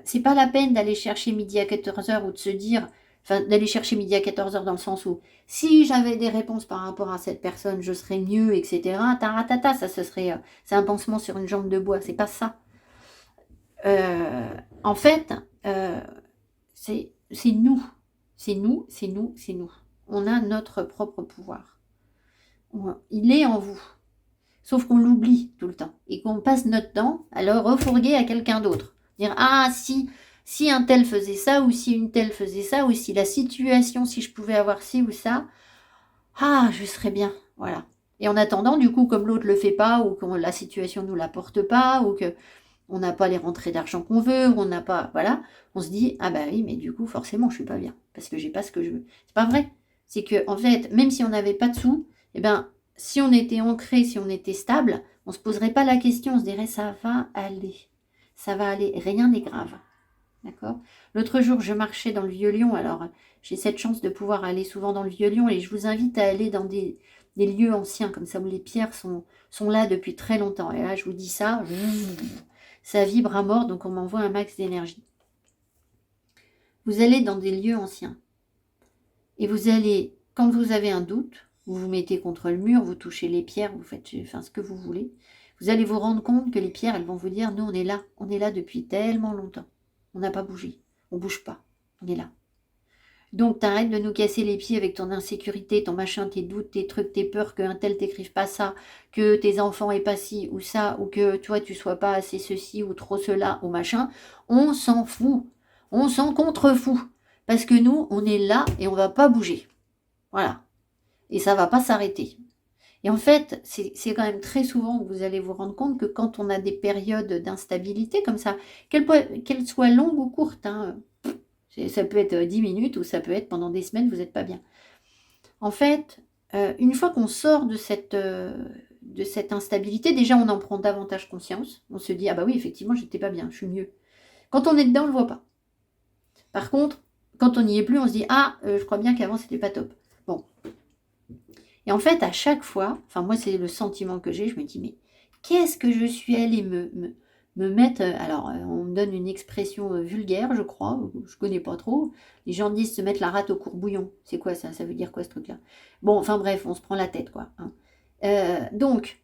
c'est pas la peine d'aller chercher midi à 14h ou de se dire, enfin, d'aller chercher midi à 14h dans le sens où, si j'avais des réponses par rapport à cette personne, je serais mieux, etc. Taratata, ça, ce serait, c'est un pansement sur une jambe de bois, c'est pas ça. En fait, c'est nous. C'est nous, c'est nous, c'est nous. On a notre propre pouvoir. Il est en vous. Sauf qu'on l'oublie tout le temps. Et qu'on passe notre temps à le refourguer à quelqu'un d'autre. Dire, ah, si un tel faisait ça, ou si une telle faisait ça, ou si la situation, si je pouvais avoir ci ou ça, ah, je serais bien. Voilà. Et en attendant, du coup, comme l'autre le fait pas, ou que la situation nous l'apporte pas, ou que on n'a pas les rentrées d'argent qu'on veut, ou on n'a pas, voilà, on se dit, ah bah oui, mais du coup, forcément, je suis pas bien, parce que j'ai pas ce que je veux. C'est pas vrai. C'est que, en fait, même si on n'avait pas de sous, eh ben, si on était ancré, si on était stable, on se poserait pas la question, on se dirait, ça va aller. Ça va aller, rien n'est grave. D'accord. L'autre jour, je marchais dans le Vieux-Lyon, alors j'ai cette chance de pouvoir aller souvent dans le Vieux-Lyon, et je vous invite à aller dans des lieux anciens, comme ça, où les pierres sont là depuis très longtemps. Et là, je vous dis ça, ça vibre à mort, donc on m'envoie un max d'énergie. Vous allez dans des lieux anciens, et vous allez, quand vous avez un doute, vous vous mettez contre le mur, vous touchez les pierres, vous faites enfin, ce que vous voulez, vous allez vous rendre compte que les pierres, elles vont vous dire, nous, on est là depuis tellement longtemps, on n'a pas bougé, on bouge pas, on est là. Donc, t'arrêtes de nous casser les pieds avec ton insécurité, ton machin, tes doutes, tes trucs, tes peurs qu'un tel t'écrive pas ça, que tes enfants aient pas ci ou ça, ou que toi, tu sois pas assez ceci ou trop cela ou machin. On s'en fout. On s'en contrefout. Parce que nous, on est là et on va pas bouger. Voilà. Et ça va pas s'arrêter. Et en fait, c'est quand même très souvent que vous allez vous rendre compte que quand on a des périodes d'instabilité comme ça, qu'elles soient longues ou courtes, hein, ça peut être 10 minutes ou ça peut être pendant des semaines, vous n'êtes pas bien. En fait, une fois qu'on sort de cette instabilité, déjà on en prend davantage conscience. On se dit, ah bah oui, effectivement, j'étais pas bien, je suis mieux. Quand on est dedans, on ne le voit pas. Par contre, quand on n'y est plus, on se dit, ah, je crois bien qu'avant, c'était pas top. Bon. Et en fait, à chaque fois, enfin moi, c'est le sentiment que j'ai, je me dis, mais qu'est-ce que je suis allée me mettre, alors on me donne une expression vulgaire, je crois, je connais pas trop, les gens disent se mettre la rate au courbouillon, c'est quoi ça veut dire quoi ce truc-là? Bon, enfin bref, on se prend la tête, quoi. Hein. Donc,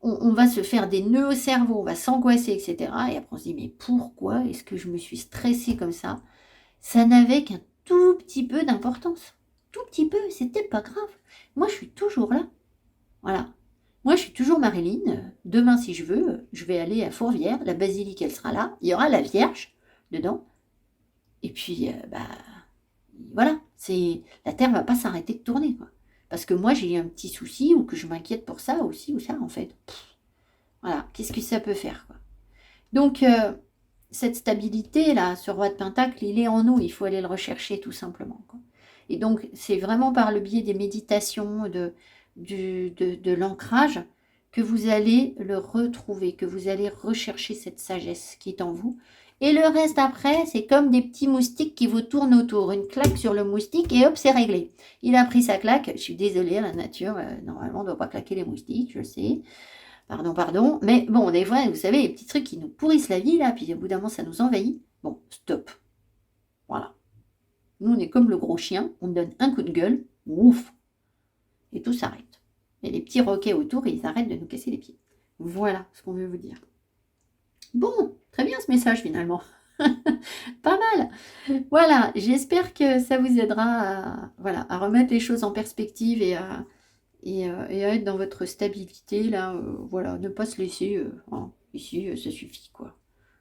on va se faire des nœuds au cerveau, on va s'angoisser, etc. Et après on se dit, mais pourquoi est-ce que je me suis stressée comme ça? Ça n'avait qu'un tout petit peu d'importance, tout petit peu, c'était pas grave. Moi, je suis toujours là, voilà. Moi, je suis toujours Marilyn. Demain, si je veux, je vais aller à Fourvière. La basilique, elle sera là. Il y aura la Vierge dedans. Et puis, voilà. La Terre va pas s'arrêter de tourner, quoi. Parce que moi, j'ai un petit souci ou que je m'inquiète pour ça aussi ou ça, en fait. Voilà. Qu'est-ce que ça peut faire, quoi. Donc, cette stabilité, là, ce roi de Pentacle, il est en nous. Il faut aller le rechercher, tout simplement, quoi. Et donc, c'est vraiment par le biais des méditations, de l'ancrage, que vous allez le retrouver, que vous allez rechercher cette sagesse qui est en vous. Et le reste après, c'est comme des petits moustiques qui vous tournent autour. Une claque sur le moustique et hop, c'est réglé. Il a pris sa claque. Je suis désolée, la nature, normalement, on ne doit pas claquer les moustiques, je sais. Pardon. Mais bon, des fois, vous savez, les petits trucs qui nous pourrissent la vie, là, puis au bout d'un moment, ça nous envahit. Bon, stop. Voilà. Nous, on est comme le gros chien, on donne un coup de gueule, ouf, et tout s'arrête. Et les petits roquets autour, ils arrêtent de nous casser les pieds. Voilà ce qu'on veut vous dire. Bon, très bien ce message finalement. Pas mal. Voilà, j'espère que ça vous aidera à remettre les choses en perspective et à être dans votre stabilité. Là, voilà, ne pas se laisser. Ici, ça suffit, quoi.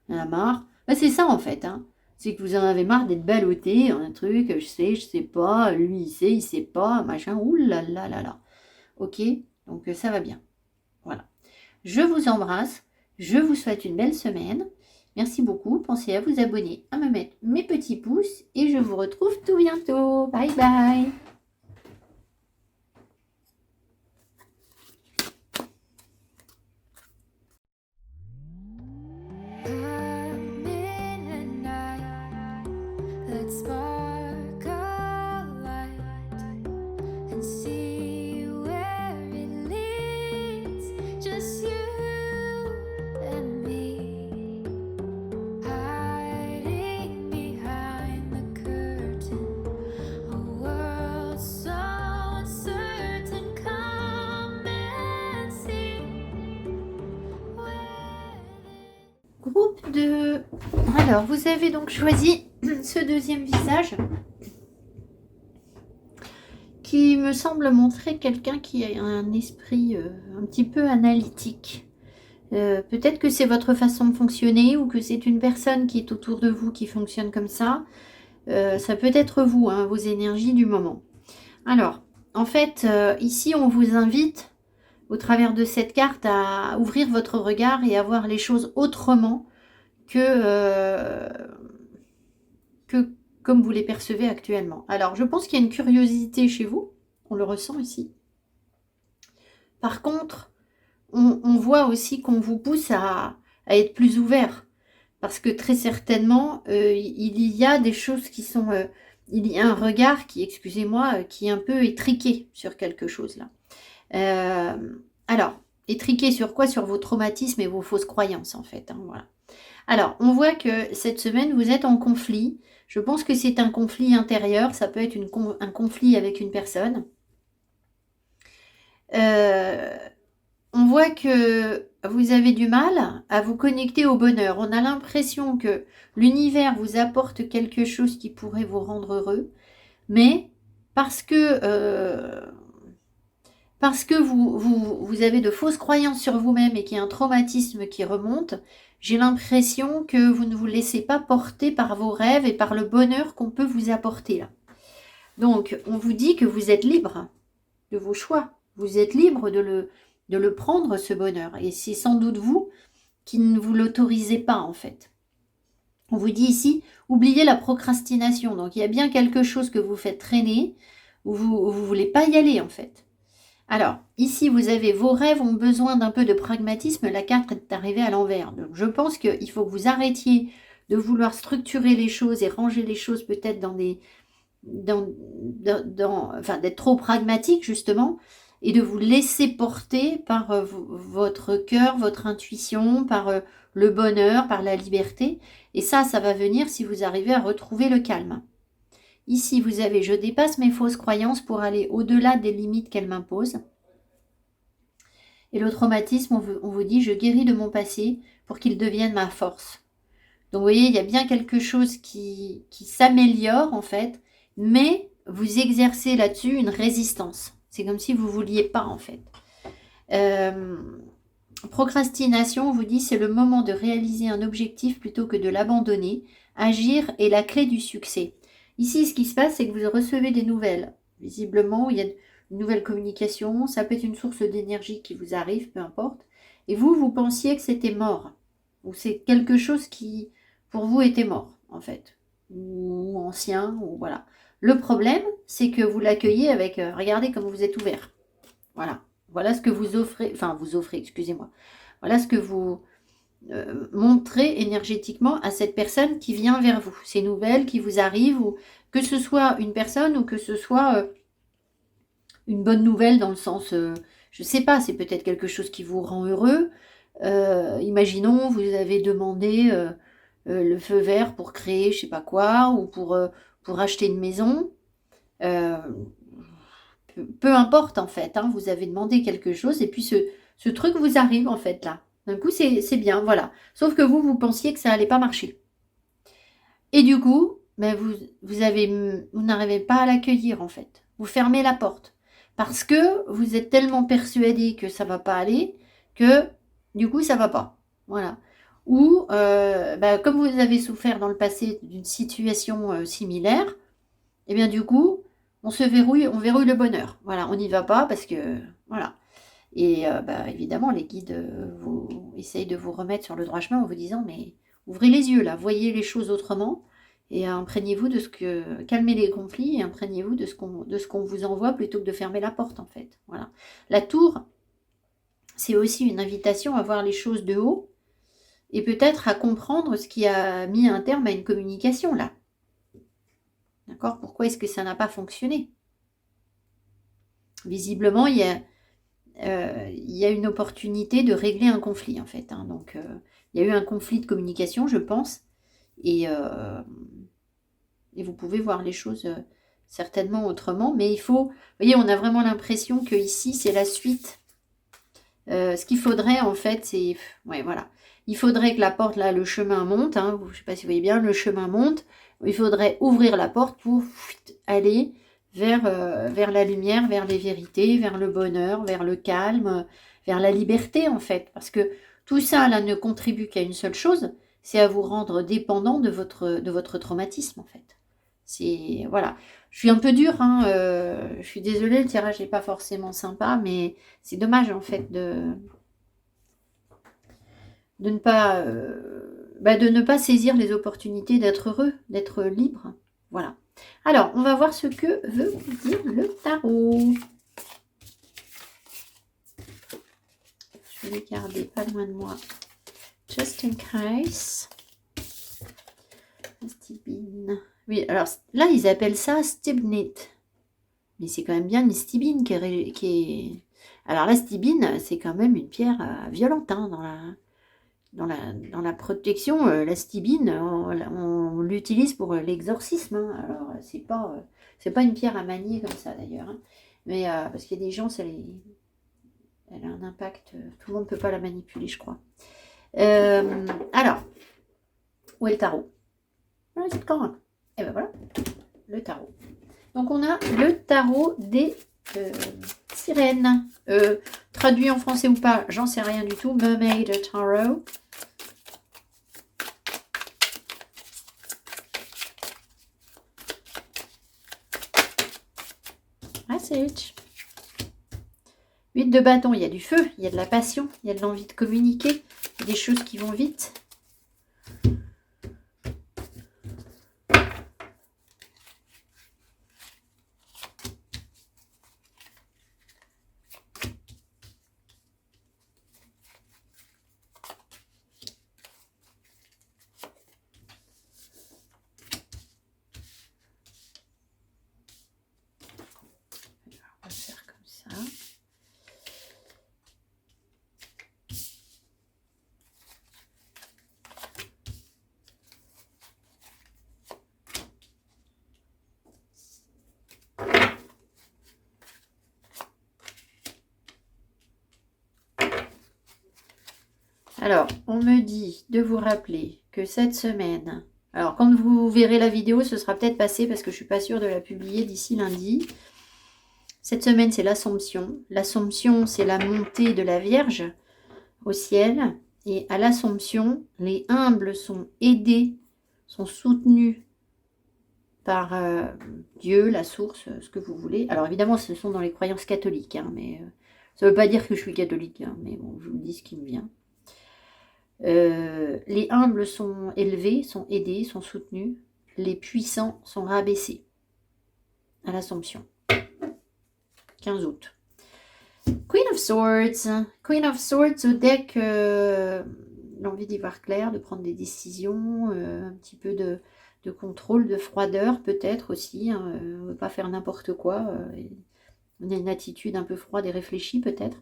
Il en a marre. Bah, c'est ça en fait, hein. C'est que vous en avez marre d'être ballotté, un truc, je sais pas, lui il sait pas, machin, ouh là là là là. Ok, donc ça va bien. Voilà. Je vous embrasse, je vous souhaite une belle semaine. Merci beaucoup, pensez à vous abonner, à me mettre mes petits pouces et je vous retrouve tout bientôt. Bye bye. Let's spark a light and see where it leads. Just you and me, hiding behind the curtain. A world so uncertain. Come and see where Groupe de... Alors, vous avez donc choisi ce deuxième visage qui me semble montrer quelqu'un qui a un esprit un petit peu analytique. Peut-être que c'est votre façon de fonctionner ou que c'est une personne qui est autour de vous qui fonctionne comme ça. Ça peut être vous, hein, vos énergies du moment. Alors, en fait, ici, on vous invite, au travers de cette carte, à ouvrir votre regard et à voir les choses autrement que comme vous les percevez actuellement. Alors, je pense qu'il y a une curiosité chez vous, on le ressent ici. Par contre, on voit aussi qu'on vous pousse à être plus ouvert, parce que très certainement, il y a des choses qui sont... il y a un regard qui, excusez-moi, qui est un peu étriqué sur quelque chose là. Alors, étriqué sur quoi? Sur vos traumatismes et vos fausses croyances, en fait. Hein, voilà. Alors, on voit que cette semaine, vous êtes en conflit. Je pense que c'est un conflit intérieur. Ça peut être un conflit avec une personne. On voit que vous avez du mal à vous connecter au bonheur. On a l'impression que l'univers vous apporte quelque chose qui pourrait vous rendre heureux. Mais parce que vous avez de fausses croyances sur vous-même et qu'il y a un traumatisme qui remonte, j'ai l'impression que vous ne vous laissez pas porter par vos rêves et par le bonheur qu'on peut vous apporter là. Donc, on vous dit que vous êtes libre de vos choix. Vous êtes libre de le prendre, ce bonheur. Et c'est sans doute vous qui ne vous l'autorisez pas, en fait. On vous dit ici, oubliez la procrastination. Donc, il y a bien quelque chose que vous faites traîner, où vous ne voulez pas y aller, en fait. Alors, ici, vous avez vos rêves ont besoin d'un peu de pragmatisme. La carte est arrivée à l'envers. Donc, je pense qu'il faut que vous arrêtiez de vouloir structurer les choses et ranger les choses peut-être enfin, d'être trop pragmatique, justement, et de vous laisser porter par votre cœur, votre intuition, par le bonheur, par la liberté. Et ça va venir si vous arrivez à retrouver le calme. Ici, vous avez « Je dépasse mes fausses croyances pour aller au-delà des limites qu'elles m'imposent ». Et le traumatisme, on vous dit « Je guéris de mon passé pour qu'il devienne ma force ». Donc, vous voyez, il y a bien quelque chose qui s'améliore, en fait, mais vous exercez là-dessus une résistance. C'est comme si vous ne vouliez pas, en fait. Procrastination, on vous dit « C'est le moment de réaliser un objectif plutôt que de l'abandonner. Agir est la clé du succès ». Ici, ce qui se passe, c'est que vous recevez des nouvelles. Visiblement, il y a une nouvelle communication. Ça peut être une source d'énergie qui vous arrive, peu importe. Et vous pensiez que c'était mort. Ou c'est quelque chose qui, pour vous, était mort, en fait. Ou ancien, ou voilà. Le problème, c'est que vous l'accueillez avec « Regardez comme vous êtes ouvert ». Voilà. Voilà ce que vous offrez. Enfin, vous offrez, excusez-moi. Voilà ce que vous... montrer énergétiquement à cette personne qui vient vers vous, ces nouvelles qui vous arrivent, ou que ce soit une personne ou que ce soit une bonne nouvelle dans le sens, je sais pas, c'est peut-être quelque chose qui vous rend heureux. Imaginons, vous avez demandé le feu vert pour créer je sais pas quoi, ou pour acheter une maison. Peu importe en fait, hein, vous avez demandé quelque chose et puis ce truc vous arrive en fait là. D'un coup, c'est bien, voilà. Sauf que vous pensiez que ça n'allait pas marcher. Et du coup, ben vous n'arrivez pas à l'accueillir, en fait. Vous fermez la porte. Parce que vous êtes tellement persuadé que ça ne va pas aller, que du coup, ça ne va pas. Voilà. ou comme vous avez souffert dans le passé d'une situation similaire, et bien du coup, on verrouille le bonheur. Voilà, on n'y va pas parce que, voilà. Et évidemment, les guides vous essayent de vous remettre sur le droit chemin en vous disant, mais ouvrez les yeux là, voyez les choses autrement, et imprégnez-vous de ce que, calmez les conflits, et imprégnez-vous de ce qu'on vous envoie plutôt que de fermer la porte en fait. Voilà. La tour, c'est aussi une invitation à voir les choses de haut, et peut-être à comprendre ce qui a mis un terme à une communication là. D'accord? Pourquoi est-ce que ça n'a pas fonctionné? Visiblement, il y a une opportunité de régler un conflit en fait. Hein. Donc, il y a eu un conflit de communication, je pense, et vous pouvez voir les choses certainement autrement. Mais il faut, vous voyez, on a vraiment l'impression que ici c'est la suite. Ce qu'il faudrait en fait, c'est, ouais, voilà, il faudrait que la porte là, le chemin monte. Hein, je ne sais pas si vous voyez bien, le chemin monte. Il faudrait ouvrir la porte pour aller vers la lumière, vers les vérités, vers le bonheur, vers le calme, vers la liberté en fait. Parce que tout ça là ne contribue qu'à une seule chose, c'est à vous rendre dépendant de votre traumatisme en fait. C'est, voilà. Je suis un peu dure, hein, je suis désolée, le tirage n'est pas forcément sympa, mais c'est dommage en fait de ne pas, de ne pas saisir les opportunités d'être heureux, d'être libre. Voilà. Alors, on va voir ce que veut vous dire le tarot. Je vais les garder pas loin de moi. Just in case. Stibine. Oui, alors là, ils appellent ça stibnit. Mais c'est quand même bien une stibine qui est... Alors la stibine, c'est quand même une pierre violente hein, dans la protection. La stibine, on l'utilise pour l'exorcisme. Hein. Alors c'est pas une pierre à manier comme ça d'ailleurs. Hein. Mais parce qu'il y a des gens, elle a un impact. Tout le monde ne peut pas la manipuler, je crois. Alors, où est le tarot? Where is it gone? Et ben voilà, le tarot. Donc on a le tarot des sirènes. Traduit en français ou pas, j'en sais rien du tout. Mermaid Tarot. Message. 8 de bâton, il y a du feu, il y a de la passion, il y a de l'envie de communiquer, il y a des choses qui vont vite. On va faire comme ça. Alors, on me dit de vous rappeler que cette semaine, alors quand vous verrez la vidéo, ce sera peut-être passé parce que je ne suis pas sûre de la publier d'ici lundi. Cette semaine, c'est l'Assomption. L'Assomption, c'est la montée de la Vierge au ciel. Et à l'Assomption, les humbles sont aidés, sont soutenus par Dieu, la source, ce que vous voulez. Alors évidemment, ce sont dans les croyances catholiques, hein, mais ça ne veut pas dire que je suis catholique, hein, mais bon, je vous dis ce qui me vient. Les humbles sont élevés, sont aidés, sont soutenus. Les puissants sont rabaissés à l'Assomption. 15 août. Queen of Swords. Queen of Swords au deck, l'envie d'y voir clair, de prendre des décisions, un petit peu de contrôle, de froideur peut-être aussi. Hein, on ne veut pas faire n'importe quoi. On a une attitude un peu froide et réfléchie peut-être.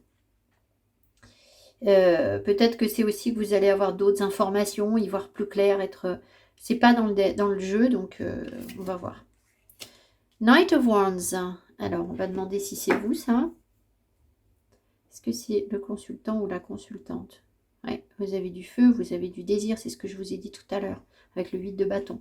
Peut-être que c'est aussi que vous allez avoir d'autres informations, y voir plus clair, être... C'est pas dans le jeu, donc on va voir. Knight of Wands. Alors, on va demander si c'est vous, ça. Est-ce que c'est le consultant ou la consultante? Ouais, vous avez du feu, vous avez du désir, c'est ce que je vous ai dit tout à l'heure, avec le 8 de bâton.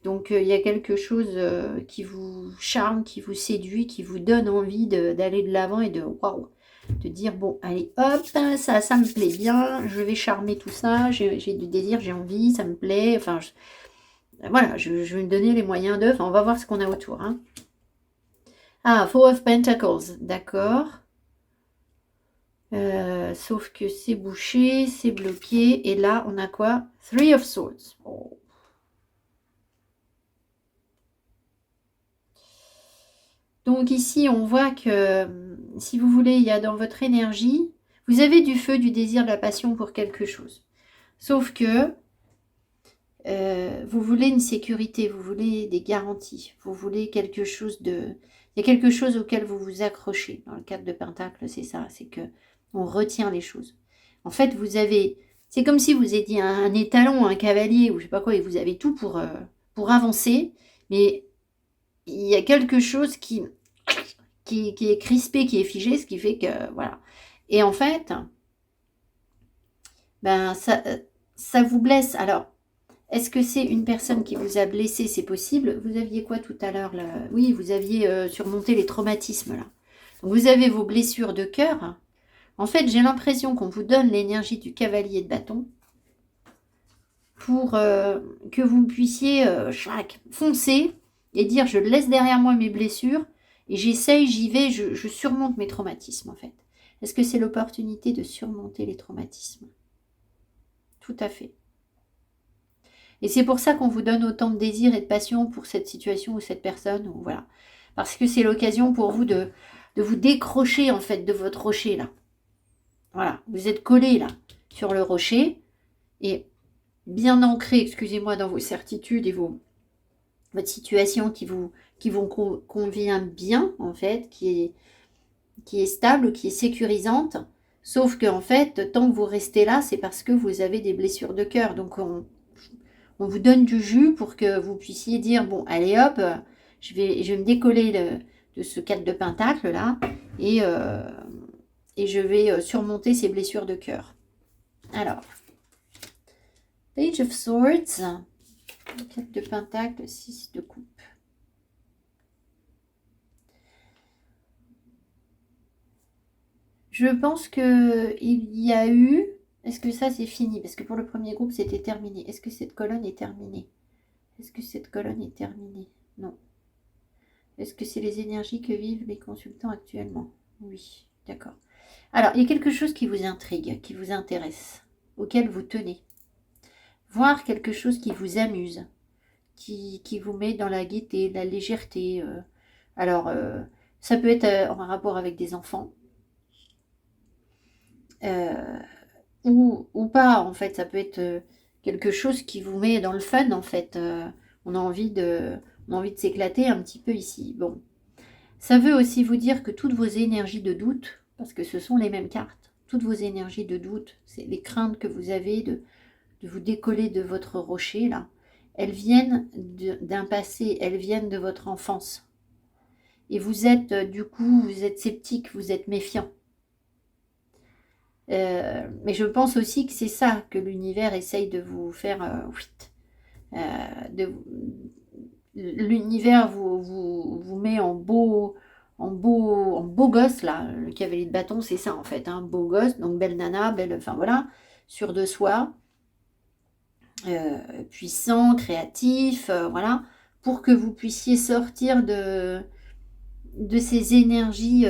Donc, il y a quelque chose qui vous charme, qui vous séduit, qui vous donne envie d'aller de l'avant et de waouh. de dire, bon, allez, hop, ça me plaît bien, je vais charmer tout ça, j'ai du désir, j'ai envie, ça me plaît, enfin, voilà, je vais me donner les moyens de, enfin, on va voir ce qu'on a autour. Hein. Ah, Four of Pentacles, d'accord. Sauf que c'est bouché, c'est bloqué, et là, on a quoi? Three of Swords. Oh. Donc ici, on voit que, si vous voulez, il y a dans votre énergie, vous avez du feu, du désir, de la passion pour quelque chose. Sauf que vous voulez une sécurité, vous voulez des garanties, vous voulez quelque chose de... Il y a quelque chose auquel vous vous accrochez. Dans le cadre de Pentacle, c'est ça, c'est que on retient les choses. En fait, vous avez... C'est comme si vous étiez un étalon, un cavalier, ou je sais pas quoi, et vous avez tout pour avancer, mais il y a quelque chose qui est crispé, qui est figé, ce qui fait que... Voilà. Et en fait, ben, ça vous blesse. Alors, est-ce que c'est une personne qui vous a blessé? C'est possible. Vous aviez quoi tout à l'heure là? Oui, vous aviez surmonté les traumatismes là. Donc vous avez vos blessures de cœur. En fait, j'ai l'impression qu'on vous donne l'énergie du cavalier de bâton pour que vous puissiez foncer et dire je laisse derrière moi mes blessures et j'essaye, j'y vais, je surmonte mes traumatismes en fait. Est-ce que c'est l'opportunité de surmonter les traumatismes? Tout à fait. Et c'est pour ça qu'on vous donne autant de désir et de passion pour cette situation ou cette personne. Ou voilà. Parce que c'est l'occasion pour vous de vous décrocher en fait de votre rocher là. Voilà, vous êtes collé là sur le rocher et bien ancré, excusez-moi, dans vos certitudes et votre situation qui vous convient bien en fait, qui est stable, qui est sécurisante. Sauf que en fait, tant que vous restez là, c'est parce que vous avez des blessures de cœur. Donc on vous donne du jus pour que vous puissiez dire, bon, allez hop, je vais me décoller de ce 4 de pentacle là, et je vais surmonter ces blessures de cœur. Alors, Page of Swords, 4 de pentacle, 6 de coupe. Je pense qu'il y a eu... Est-ce que ça, c'est fini? Parce que pour le premier groupe, c'était terminé. Est-ce que cette colonne est terminée? Est-ce que cette colonne est terminée? Non. Est-ce que c'est les énergies que vivent les consultants actuellement? Oui, d'accord. Alors, il y a quelque chose qui vous intrigue, qui vous intéresse, auquel vous tenez. Voir quelque chose qui vous amuse, qui vous met dans la gaieté, la légèreté. Alors, ça peut être en rapport avec des enfants. Ou pas en fait, ça peut être quelque chose qui vous met dans le fun en fait, on a envie de s'éclater un petit peu ici. Bon, ça veut aussi vous dire que toutes vos énergies de doute, parce que ce sont les mêmes cartes, toutes vos énergies de doute, c'est les craintes que vous avez de vous décoller de votre rocher là, elles viennent d'un passé, elles viennent de votre enfance, et vous êtes du coup, vous êtes sceptique, vous êtes méfiant. Mais je pense aussi que c'est ça que l'univers essaye de vous faire. L'univers vous met en beau gosse là. Le cavalier de bâton, c'est ça en fait, un beau gosse. Donc belle nana, belle, enfin voilà, sûr de soi, puissant, créatif, voilà, pour que vous puissiez sortir de ces énergies.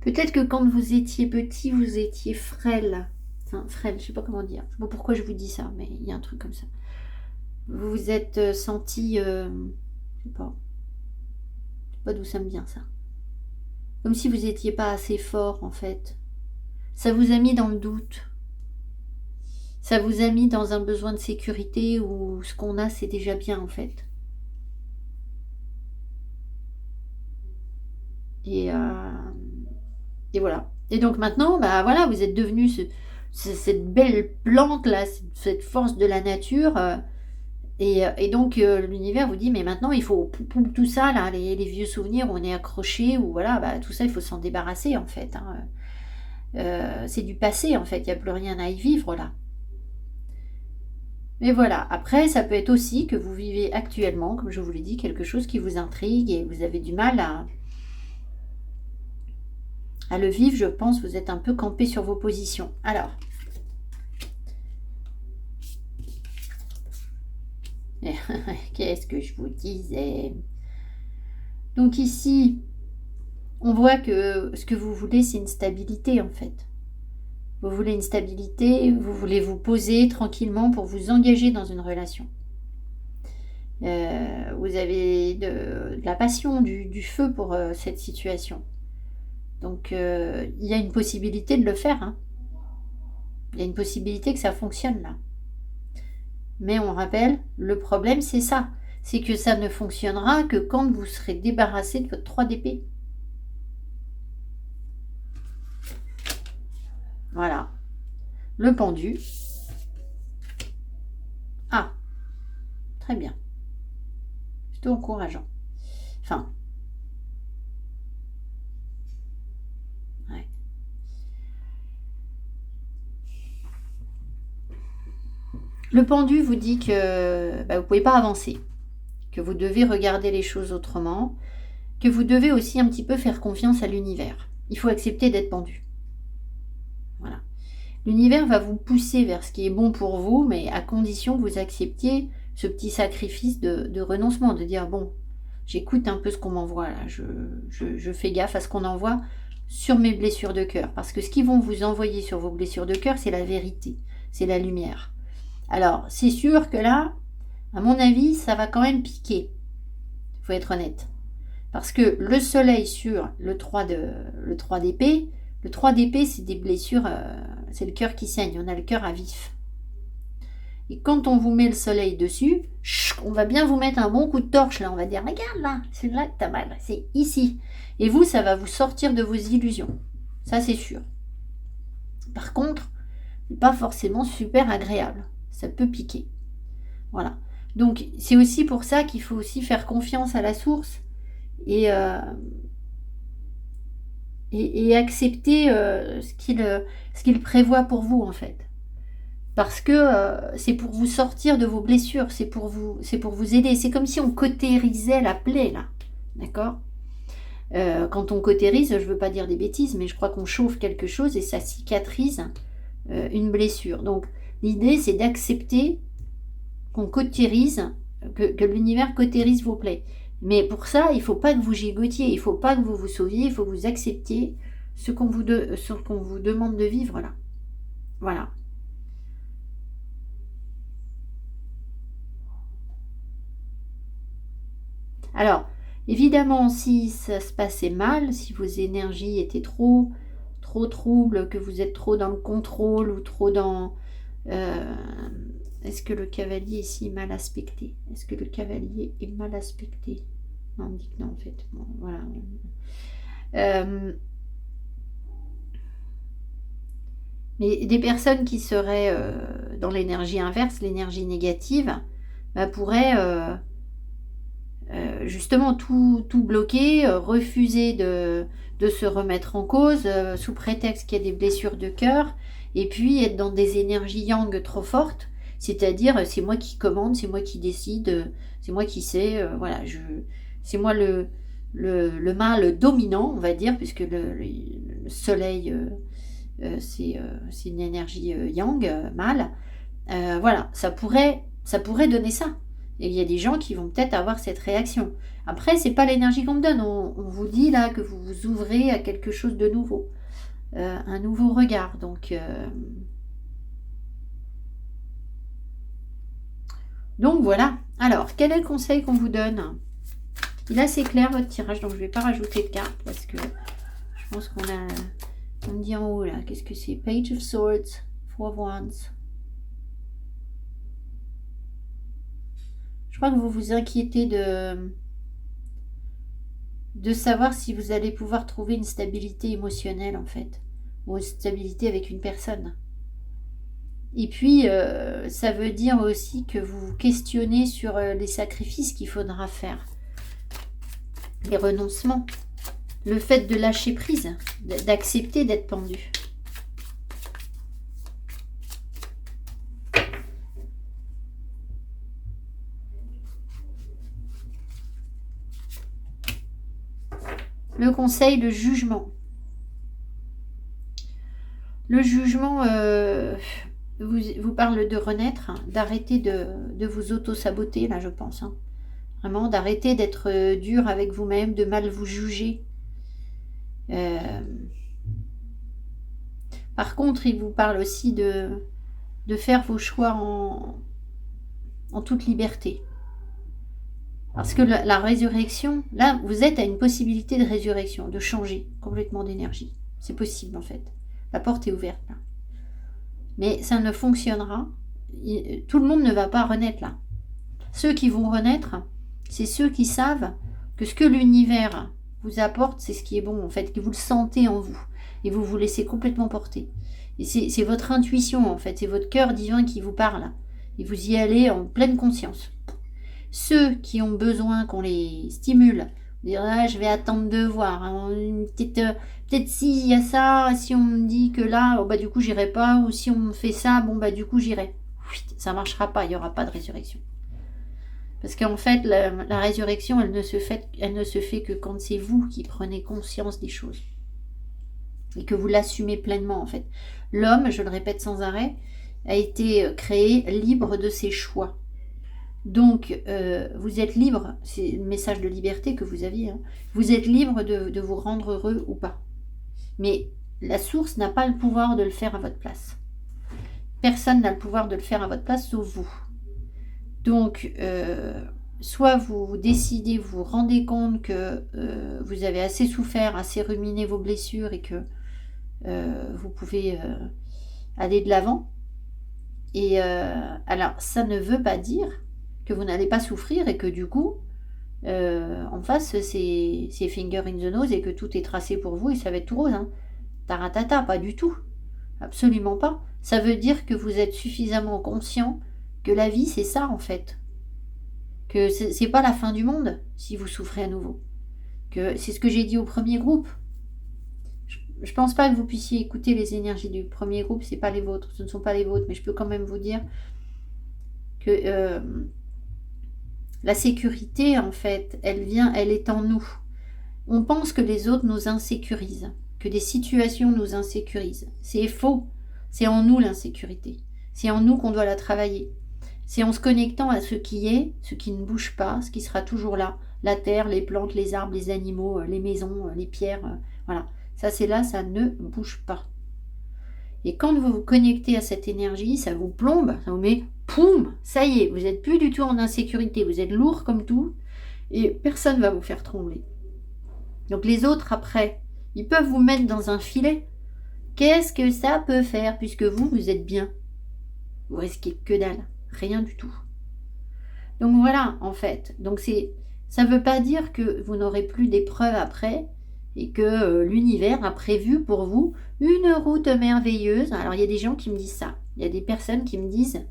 Peut-être que quand vous étiez petit, vous étiez frêle. Enfin, frêle, je sais pas comment dire. Je sais pas pourquoi je vous dis ça, mais il y a un truc comme ça. Vous vous êtes senti... je sais pas. Je sais pas d'où ça me vient, ça. Comme si vous n'étiez pas assez fort, en fait. Ça vous a mis dans le doute. Ça vous a mis dans un besoin de sécurité où ce qu'on a, c'est déjà bien, en fait. Et voilà. Et donc maintenant, bah voilà, vous êtes devenu cette belle plante là, cette force de la nature. Et donc l'univers vous dit, mais maintenant il faut tout ça là, les vieux souvenirs où on est accroché, ou voilà, bah, tout ça il faut s'en débarrasser en fait. Hein. C'est du passé en fait, il n'y a plus rien à y vivre là. Mais voilà, après, ça peut être aussi que vous vivez actuellement, comme je vous l'ai dit, quelque chose qui vous intrigue et vous avez du mal à le vivre. Je pense vous êtes un peu campé sur vos positions. Alors, qu'est-ce que je vous disais? Donc ici, on voit que ce que vous voulez, c'est une stabilité en fait. Vous voulez une stabilité, vous voulez vous poser tranquillement pour vous engager dans une relation. Vous avez de la passion, du feu pour cette situation. Donc, il y a une possibilité de le faire. Hein. Il y a une possibilité que ça fonctionne là. Mais on rappelle, le problème c'est ça. C'est que ça ne fonctionnera que quand vous serez débarrassé de votre 3 d'épée. Voilà. Le pendu. Ah, très bien. Plutôt encourageant. Enfin. Ouais. Le pendu vous dit que vous ne pouvez pas avancer. Que vous devez regarder les choses autrement. Que vous devez aussi un petit peu faire confiance à l'univers. Il faut accepter d'être pendu. Voilà. L'univers va vous pousser vers ce qui est bon pour vous, mais à condition que vous acceptiez ce petit sacrifice de renoncement, de dire bon, j'écoute un peu ce qu'on m'envoie là, je fais gaffe à ce qu'on envoie sur mes blessures de cœur, parce que ce qu'ils vont vous envoyer sur vos blessures de cœur, c'est la vérité, c'est la lumière. Alors, c'est sûr que là, à mon avis, ça va quand même piquer, il faut être honnête, parce que le soleil sur le 3 d'épée, le 3 d'épée, c'est des blessures, c'est le cœur qui saigne, on a le cœur à vif. Et quand on vous met le soleil dessus, on va bien vous mettre un bon coup de torche, là, on va dire, regarde là, c'est là que t'as mal, c'est ici. Et vous, ça va vous sortir de vos illusions, ça c'est sûr. Par contre, c'est pas forcément super agréable, ça peut piquer. Voilà. Donc, c'est aussi pour ça qu'il faut aussi faire confiance à la source et accepter ce qu'il prévoit pour vous en fait. Parce que c'est pour vous sortir de vos blessures, c'est pour vous aider. C'est comme si on cautérisait la plaie là, d'accord? Quand on cautérise, je ne veux pas dire des bêtises, mais je crois qu'on chauffe quelque chose et ça cicatrise une blessure. Donc l'idée c'est d'accepter qu'on cautérise, que l'univers cautérise vos plaies. Mais pour ça, il ne faut pas que vous gigotiez, il ne faut pas que vous vous sauviez, il faut que vous acceptiez ce qu'on vous demande de vivre là. Voilà. Alors, évidemment, si ça se passait mal, si vos énergies étaient trop troubles, que vous êtes trop dans le contrôle ou trop dans... est-ce que le cavalier ici est mal aspecté? Est-ce que le cavalier est mal aspecté? Non, on me dit que non, en fait. Bon, voilà. Mais des personnes qui seraient dans l'énergie inverse, l'énergie négative, pourraient justement tout bloquer, refuser de se remettre en cause sous prétexte qu'il y a des blessures de cœur, et puis être dans des énergies yang trop fortes, c'est-à-dire c'est moi qui commande, c'est moi qui décide, c'est moi qui sais, voilà, c'est moi le mâle dominant, on va dire, puisque le soleil c'est une énergie yang, mâle, voilà, ça pourrait donner ça. Et il y a des gens qui vont peut-être avoir cette réaction. Après, c'est pas l'énergie qu'on me donne. On vous dit là que vous vous ouvrez à quelque chose de nouveau. Un nouveau regard. Donc voilà. Alors, quel est le conseil qu'on vous donne? Il est assez clair votre tirage, donc je ne vais pas rajouter de cartes parce que je pense qu'on a... On me dit en haut là, qu'est-ce que c'est? Page of Swords, Four of Wands. Je crois que vous vous inquiétez de savoir si vous allez pouvoir trouver une stabilité émotionnelle en fait, ou une stabilité avec une personne. Et puis, ça veut dire aussi que vous vous questionnez sur les sacrifices qu'il faudra faire, les renoncements, le fait de lâcher prise, d'accepter d'être pendu. Le conseil, le jugement. Le jugement vous parle de renaître, hein, d'arrêter de vous auto-saboter, là, je pense. Hein. Vraiment, d'arrêter d'être dur avec vous-même, de mal vous juger. Par contre, il vous parle aussi de faire vos choix en toute liberté. Parce que la résurrection, là, vous êtes à une possibilité de résurrection, de changer complètement d'énergie. C'est possible, en fait. La porte est ouverte, là. Mais ça ne fonctionnera. Tout le monde ne va pas renaître, là. Ceux qui vont renaître, c'est ceux qui savent que ce que l'univers vous apporte, c'est ce qui est bon, en fait, que vous le sentez en vous. Et vous vous laissez complètement porter. Et c'est votre intuition, en fait. C'est votre cœur divin qui vous parle. Et vous y allez en pleine conscience. Ceux qui ont besoin qu'on les stimule, dire ah, je vais attendre de voir, hein, peut-être s'il y a ça, si on me dit que là, oh, bah, du coup j'irai pas, ou si on me fait ça, bon bah du coup j'irai. Ça marchera pas, il n'y aura pas de résurrection. Parce qu'en fait, la résurrection, elle ne se fait que quand c'est vous qui prenez conscience des choses. Et que vous l'assumez pleinement, en fait. L'homme, je le répète sans arrêt, a été créé libre de ses choix. Donc, vous êtes libre, c'est le message de liberté que vous aviez, hein. Vous êtes libre de vous rendre heureux ou pas. Mais la source n'a pas le pouvoir de le faire à votre place. Personne n'a le pouvoir de le faire à votre place sauf vous. Donc, soit vous décidez, vous vous rendez compte que vous avez assez souffert, assez ruminé vos blessures et que vous pouvez aller de l'avant. Et alors, ça ne veut pas dire que vous n'allez pas souffrir et que du coup, en face, c'est finger in the nose et que tout est tracé pour vous et ça va être tout rose. Hein. Taratata, pas du tout. Absolument pas. Ça veut dire que vous êtes suffisamment conscient que la vie, c'est ça en fait. Que c'est pas la fin du monde si vous souffrez à nouveau. Que c'est ce que j'ai dit au premier groupe. Je pense pas que vous puissiez écouter les énergies du premier groupe, c'est pas les vôtres, ce ne sont pas les vôtres, mais je peux quand même vous dire que la sécurité, en fait, elle est en nous. On pense que les autres nous insécurisent, que des situations nous insécurisent. C'est faux. C'est en nous l'insécurité. C'est en nous qu'on doit la travailler. C'est en se connectant à ce qui est, ce qui ne bouge pas, ce qui sera toujours là. La terre, les plantes, les arbres, les animaux, les maisons, les pierres, voilà. Ça, c'est là, ça ne bouge pas. Et quand vous vous connectez à cette énergie, ça vous plombe, ça vous met, poum, ça y est, vous n'êtes plus du tout en insécurité, vous êtes lourd comme tout, et personne ne va vous faire trembler. Donc les autres, après, ils peuvent vous mettre dans un filet. Qu'est-ce que ça peut faire, puisque vous êtes bien? Vous risquez que dalle, rien du tout. Donc voilà, en fait. Donc ça ne veut pas dire que vous n'aurez plus d'épreuves après, et que l'univers a prévu pour vous une route merveilleuse. Alors il y a des gens qui me disent ça. Il y a des personnes qui me disent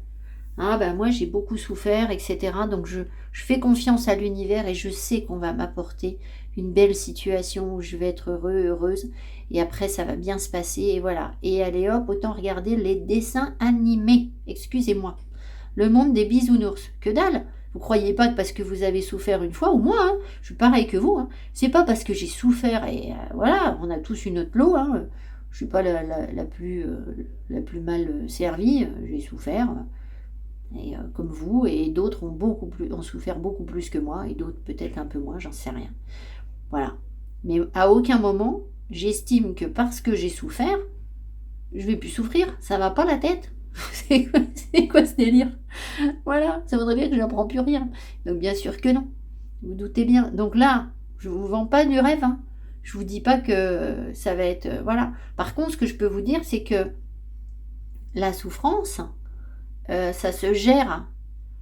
ah ben moi j'ai beaucoup souffert, etc. Donc je fais confiance à l'univers et je sais qu'on va m'apporter une belle situation où je vais être heureux, heureuse. Et après ça va bien se passer et voilà. Et allez hop, autant regarder les dessins animés. Excusez-moi. Le monde des bisounours. Que dalle! Vous croyez pas que parce que vous avez souffert une fois, ou moi, hein, je suis pareil que vous, hein, c'est pas parce que j'ai souffert et voilà, on a tous une autre lot, hein, je suis pas la plus mal servie, j'ai souffert, et, comme vous, et d'autres ont souffert beaucoup plus que moi, et d'autres peut-être un peu moins, j'en sais rien. Voilà. Mais à aucun moment, j'estime que parce que j'ai souffert, je vais plus souffrir, ça va pas la tête. C'est quoi ce délire? Voilà, ça voudrait dire que je n'apprends plus rien. Donc bien sûr que non. Vous doutez bien. Donc là, je ne vous vends pas du rêve. Hein. Je ne vous dis pas que ça va être... voilà. Par contre, ce que je peux vous dire, c'est que la souffrance, ça se gère.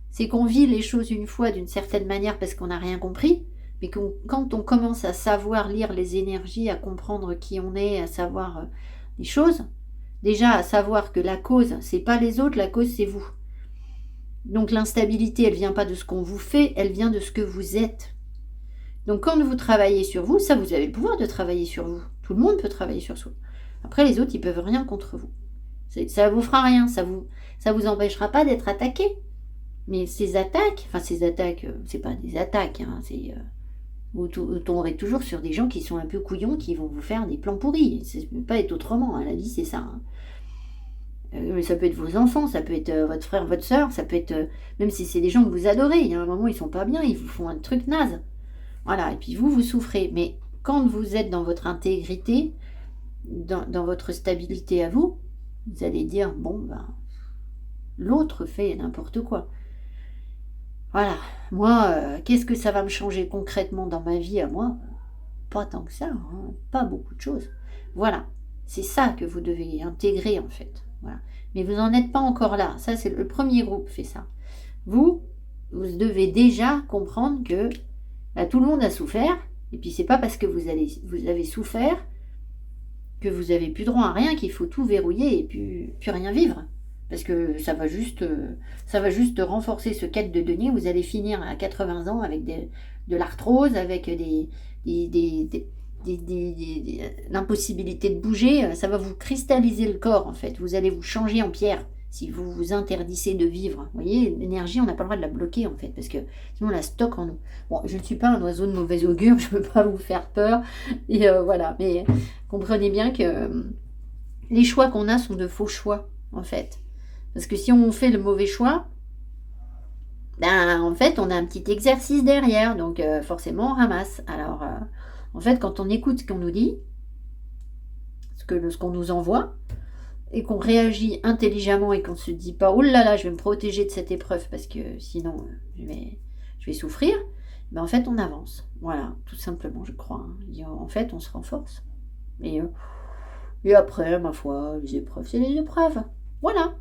C'est qu'on vit les choses une fois d'une certaine manière parce qu'on n'a rien compris. Mais quand on commence à savoir lire les énergies, à comprendre qui on est, à savoir les choses... Déjà, à savoir que la cause, c'est pas les autres, la cause, c'est vous. Donc l'instabilité, elle vient pas de ce qu'on vous fait, elle vient de ce que vous êtes. Donc quand vous travaillez sur vous, ça, vous avez le pouvoir de travailler sur vous. Tout le monde peut travailler sur soi. Après, les autres, ils peuvent rien contre vous. Ça vous fera rien, ça vous empêchera pas d'être attaqué. Mais ces attaques, c'est pas des attaques, hein, Vous tomberez toujours sur des gens qui sont un peu couillons, qui vont vous faire des plans pourris. Ça ne peut pas être autrement, hein. La vie, c'est ça, hein. Mais ça peut être vos enfants, ça peut être votre frère, votre soeur, ça peut être... même si c'est des gens que vous adorez, il y a un moment, ils sont pas bien, ils vous font un truc naze. Voilà, et puis vous souffrez. Mais quand vous êtes dans votre intégrité, dans votre stabilité à vous, vous allez dire, bon, ben, l'autre fait n'importe quoi. Voilà, moi, qu'est-ce que ça va me changer concrètement dans ma vie à moi? Pas tant que ça, hein, pas beaucoup de choses. Voilà, c'est ça que vous devez intégrer en fait. Voilà. Mais vous n'en êtes pas encore là. Ça, c'est le premier groupe fait ça. Vous devez déjà comprendre que bah, tout le monde a souffert. Et puis c'est pas parce que vous avez souffert que vous avez plus droit à rien, qu'il faut tout verrouiller et plus rien vivre. Parce que ça va juste renforcer ce quête de denier. Vous allez finir à 80 ans avec de l'arthrose, avec l'impossibilité de bouger. Ça va vous cristalliser le corps en fait. Vous allez vous changer en pierre si vous vous interdissez de vivre. Vous voyez, l'énergie, on n'a pas le droit de la bloquer en fait, parce que sinon on la stocke en nous. Bon, je ne suis pas un oiseau de mauvais augure, je ne peux pas vous faire peur. Et voilà, mais comprenez bien que les choix qu'on a sont de faux choix en fait. Parce que si on fait le mauvais choix, ben, en fait, on a un petit exercice derrière, donc forcément, on ramasse. Alors, en fait, quand on écoute ce qu'on nous dit, ce qu'on nous envoie, et qu'on réagit intelligemment et qu'on ne se dit pas « Oh là là, je vais me protéger de cette épreuve parce que sinon, je vais souffrir », ben, en fait, on avance. Voilà, tout simplement, je crois, hein. Et, en fait, on se renforce. Et après, ma foi, les épreuves, c'est les épreuves. Voilà.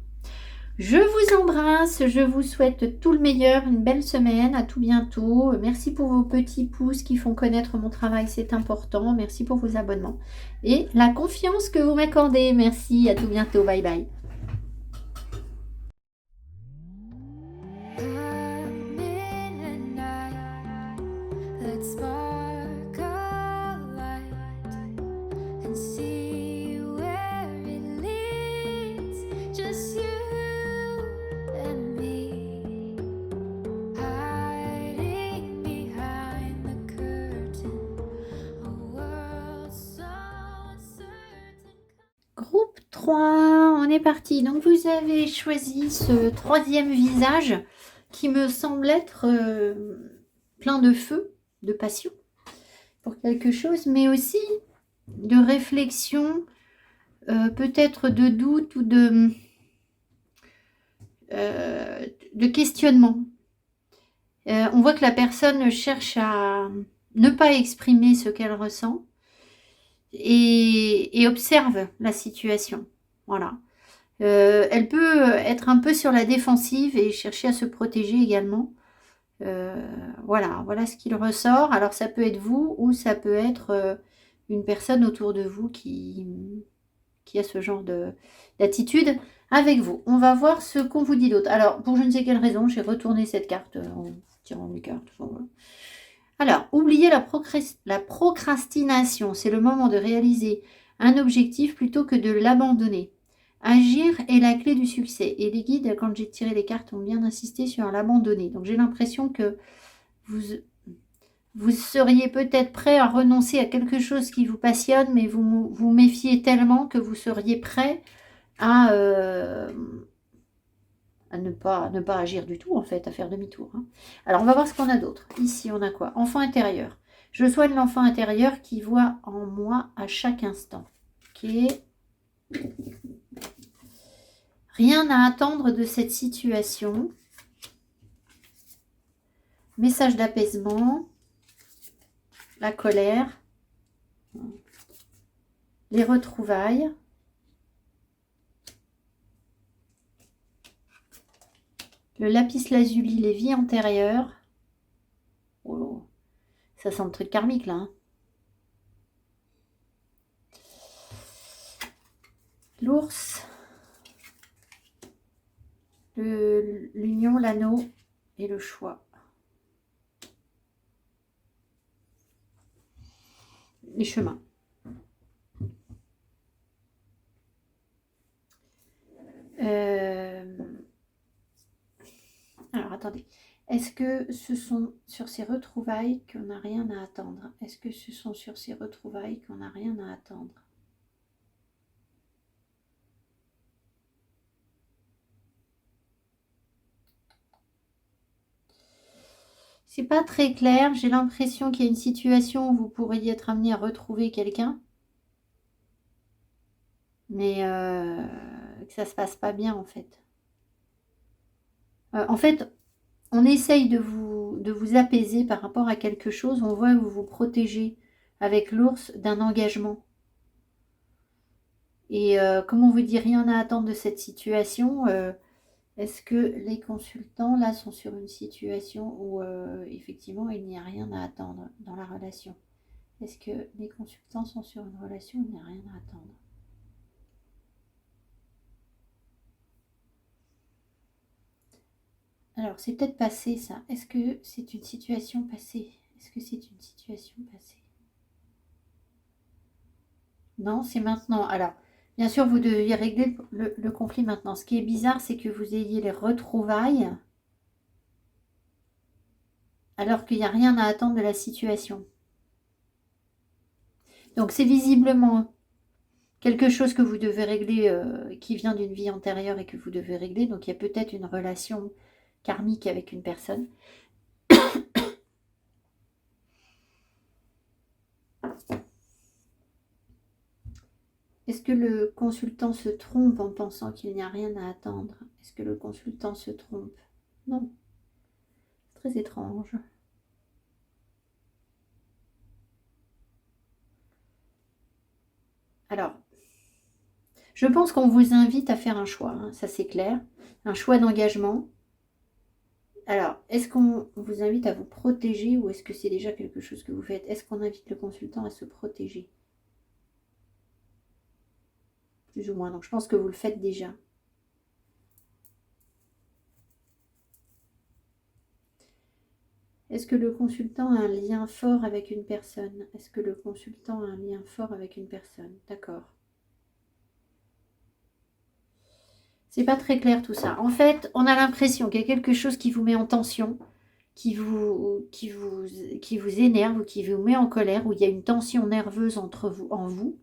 Je vous embrasse, je vous souhaite tout le meilleur, une belle semaine, à tout bientôt. Merci pour vos petits pouces qui font connaître mon travail, c'est important. Merci pour vos abonnements et la confiance que vous m'accordez. Merci, à tout bientôt, bye bye. I'm in a night. Let's spark a light and see where it leads. Just you and me, hiding behind the curtain. A world so uncertain. Groupe 3, on est parti. Donc vous avez choisi ce troisième visage qui me semble être plein de feu, de passion pour quelque chose, mais aussi de réflexion, peut-être de doute ou de questionnement. On voit que la personne cherche à ne pas exprimer ce qu'elle ressent et observe la situation. Voilà. Elle peut être un peu sur la défensive et chercher à se protéger également. Voilà ce qu'il ressort. Alors ça peut être vous ou ça peut être une personne autour de vous qui a ce genre d'attitude avec vous. On va voir ce qu'on vous dit d'autre. Alors, pour je ne sais quelle raison, j'ai retourné cette carte en tirant les cartes. Enfin, voilà. Alors, oubliez la procrastination. C'est le moment de réaliser un objectif plutôt que de l'abandonner. Agir est la clé du succès. Et les guides, quand j'ai tiré les cartes, ont bien insisté sur l'abandonner. Donc, j'ai l'impression que vous seriez peut-être prêt à renoncer à quelque chose qui vous passionne, mais vous vous méfiez tellement que vous seriez prêt à ne pas agir du tout, en fait, à faire demi-tour, hein. Alors, on va voir ce qu'on a d'autre. Ici, on a quoi? Enfant intérieur. Je soigne l'enfant intérieur qui voit en moi à chaque instant. Ok. Rien à attendre de cette situation. Message d'apaisement. La colère. Les retrouvailles. Le lapis lazuli, les vies antérieures. Oh, ça sent le truc karmique là, hein. L'ours. L'union, l'anneau et le choix. Les chemins. Alors, attendez. Est-ce que ce sont sur ces retrouvailles qu'on n'a rien à attendre? Est-ce que ce sont sur ces retrouvailles qu'on n'a rien à attendre? C'est pas très clair. J'ai l'impression qu'il y a une situation où vous pourriez être amené à retrouver quelqu'un. Mais que ça se passe pas bien en fait. En fait, on essaye de vous apaiser par rapport à quelque chose. On voit que vous vous protégez avec l'ours d'un engagement. Et comme on vous dit rien à attendre de cette situation, est-ce que les consultants là sont sur une situation où effectivement il n'y a rien à attendre dans la relation? Est-ce que les consultants sont sur une relation où il n'y a rien à attendre? Alors, c'est peut-être passé ça. Est-ce que c'est une situation passée? Est-ce que c'est une situation passée? Non, c'est maintenant. Alors, bien sûr, vous deviez régler le conflit maintenant. Ce qui est bizarre, c'est que vous ayez les retrouvailles alors qu'il n'y a rien à attendre de la situation. Donc, c'est visiblement quelque chose que vous devez régler, qui vient d'une vie antérieure et que vous devez régler. Donc, il y a peut-être une relation karmique avec une personne. Est-ce que le consultant se trompe en pensant qu'il n'y a rien à attendre? Est-ce que le consultant se trompe? Non. C'est très étrange. Alors, je pense qu'on vous invite à faire un choix, hein, ça c'est clair. Un choix d'engagement. Alors, est-ce qu'on vous invite à vous protéger ou est-ce que c'est déjà quelque chose que vous faites? Est-ce qu'on invite le consultant à se protéger? Plus ou moins. Donc, je pense que vous le faites déjà. Est-ce que le consultant a un lien fort avec une personne? Est-ce que le consultant a un lien fort avec une personne? D'accord. C'est pas très clair tout ça. En fait, on a l'impression qu'il y a quelque chose qui vous met en tension, qui vous énerve ou qui vous met en colère, où il y a une tension nerveuse entre vous, en vous.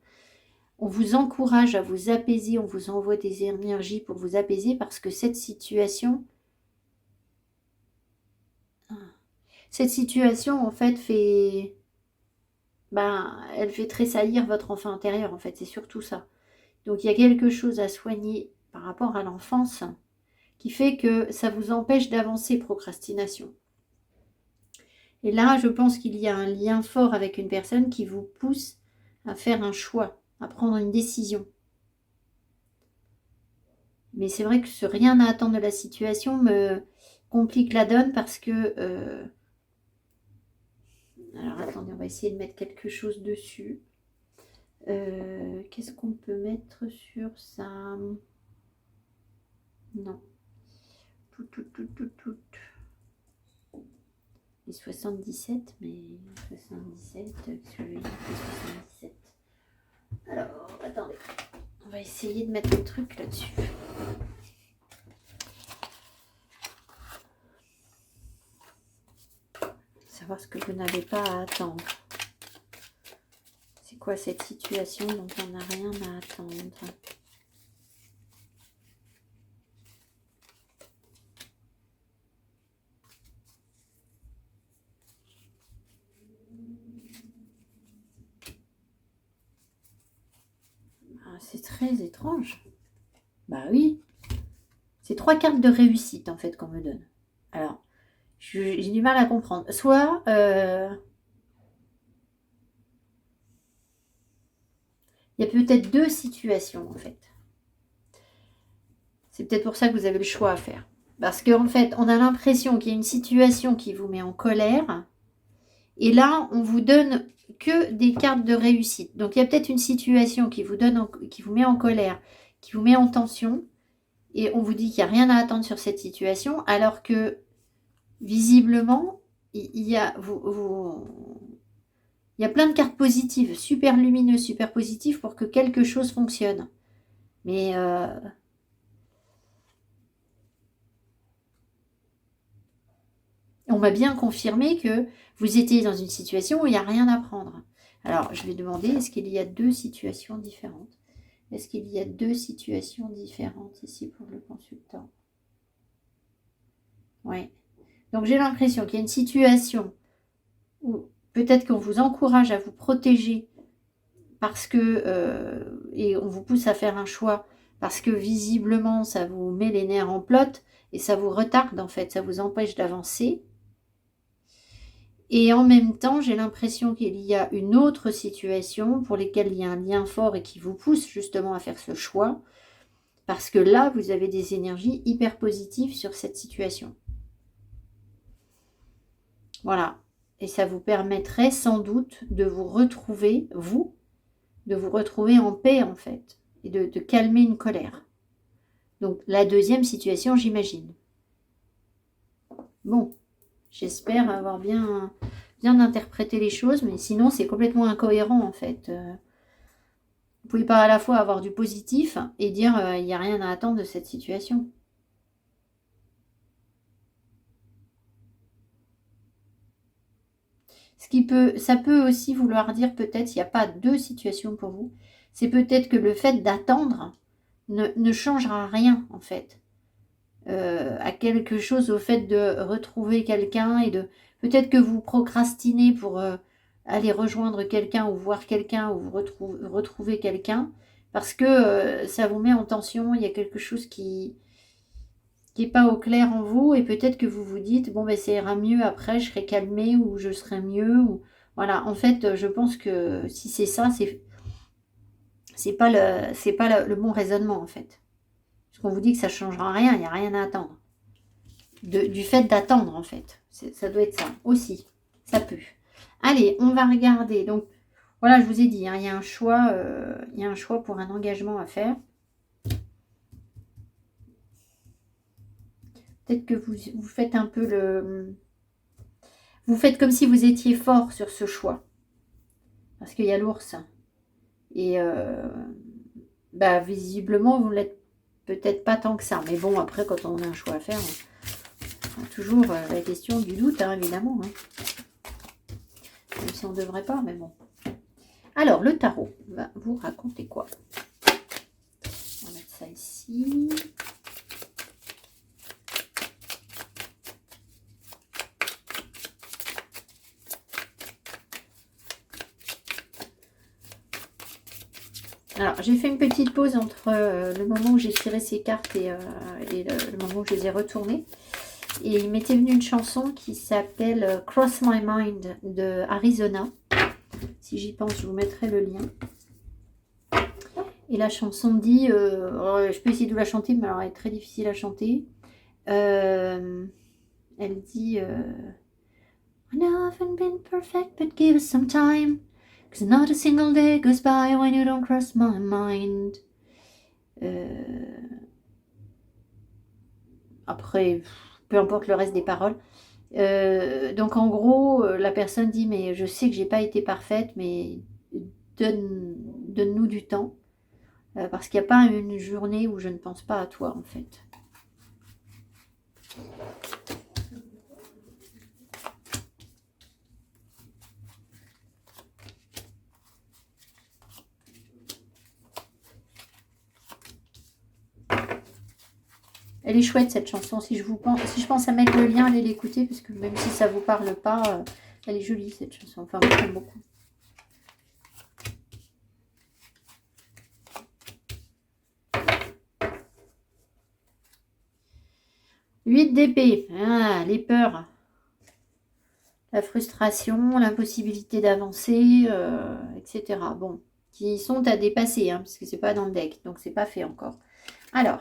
On vous encourage à vous apaiser, on vous envoie des énergies pour vous apaiser parce que cette situation en fait elle fait tressaillir votre enfant intérieur en fait, c'est surtout ça. Donc il y a quelque chose à soigner par rapport à l'enfance qui fait que ça vous empêche d'avancer, procrastination. Et là, je pense qu'il y a un lien fort avec une personne qui vous pousse à faire un choix, à prendre une décision. Mais c'est vrai que ce rien à attendre de la situation me complique la donne parce que... Alors attendez, on va essayer de mettre quelque chose dessus. Qu'est-ce qu'on peut mettre sur ça? Non. Tout. Les 77, mais 77, qu'est-ce que je vais dire, les 77. Alors, attendez. On va essayer de mettre le truc là-dessus. Savoir ce que vous n'avez pas à attendre. C'est quoi cette situation dont on n'a rien à attendre? C'est très étrange. Bah oui. C'est 3 cartes de réussite en fait qu'on me donne. Alors, j'ai du mal à comprendre. Soit il y a peut-être 2 situations en fait. C'est peut-être pour ça que vous avez le choix à faire. Parce qu'en fait, on a l'impression qu'il y a une situation qui vous met en colère. Et là, on vous donne que des cartes de réussite. Donc, il y a peut-être une situation qui vous met en colère, qui vous met en tension. Et on vous dit qu'il n'y a rien à attendre sur cette situation. Alors que, visiblement, il y a plein de cartes positives, super lumineuses, super positives pour que quelque chose fonctionne. Mais On m'a bien confirmé que vous étiez dans une situation où il n'y a rien à prendre. Alors, je vais demander, est-ce qu'il y a deux situations différentes? Est-ce qu'il y a deux situations différentes ici pour le consultant? Oui. Donc, j'ai l'impression qu'il y a une situation où peut-être qu'on vous encourage à vous protéger parce que, et on vous pousse à faire un choix parce que visiblement, ça vous met les nerfs en plot et ça vous retarde en fait, ça vous empêche d'avancer. Et en même temps, j'ai l'impression qu'il y a une autre situation pour laquelle il y a un lien fort et qui vous pousse justement à faire ce choix. Parce que là, vous avez des énergies hyper positives sur cette situation. Voilà. Et ça vous permettrait sans doute de vous retrouver, de vous retrouver en paix en fait. Et de calmer une colère. Donc la deuxième situation, j'imagine. Bon, j'espère avoir bien interprété les choses, mais sinon c'est complètement incohérent en fait. Vous pouvez pas à la fois avoir du positif et dire il n'y a rien à attendre de cette situation. Ça peut aussi vouloir dire peut-être il n'y a pas deux situations pour vous. C'est peut-être que le fait d'attendre ne changera rien en fait. À quelque chose au fait de retrouver quelqu'un et de peut-être que vous procrastinez pour aller rejoindre quelqu'un ou voir quelqu'un ou vous retrouver quelqu'un parce que ça vous met en tension, il y a quelque chose qui n'est pas au clair en vous et peut-être que vous vous dites bon ben ça ira mieux après, je serai calmée ou je serai mieux ou voilà. En fait, je pense que si c'est ça, c'est pas le bon raisonnement en fait. Parce qu'on vous dit que ça changera rien, il n'y a rien à attendre. Du fait d'attendre en fait. Ça doit être ça aussi. Ça peut. Allez, on va regarder. Donc voilà, je vous ai dit, hein, il y a un choix pour un engagement à faire. Peut-être que vous faites un peu vous faites comme si vous étiez fort sur ce choix. Parce qu'il y a l'ours. Et bah, visiblement, vous ne l'êtes peut-être pas tant que ça. Mais bon, après, quand on a un choix à faire, on a toujours la question du doute, hein, évidemment. Hein. Même si on ne devrait pas, mais bon. Alors, le tarot va vous raconter quoi? On va mettre ça ici. Alors, j'ai fait une petite pause entre le moment où j'ai tiré ces cartes et le moment où je les ai retournées. Et il m'était venu une chanson qui s'appelle Cross My Mind de Arizona. Si j'y pense, je vous mettrai le lien. Et la chanson dit, je peux essayer de vous la chanter, mais alors elle est très difficile à chanter. Elle dit I haven't been perfect, but give us some time. 'Cause not a single day goes by when you don't cross my mind. Après, peu importe le reste des paroles. Donc en gros, la personne dit mais je sais que j'ai pas été parfaite, mais donne-nous du temps. Parce qu'il n'y a pas une journée où je ne pense pas à toi en fait. Elle est chouette cette chanson. Si je pense à mettre le lien, allez l'écouter parce que même si ça vous parle pas, elle est jolie cette chanson. Enfin, moi j'aime beaucoup. Huit d'épée. Ah, les peurs. La frustration, l'impossibilité d'avancer, etc. Bon, qui sont à dépasser, hein, parce que c'est pas dans le deck, donc c'est pas fait encore. Alors,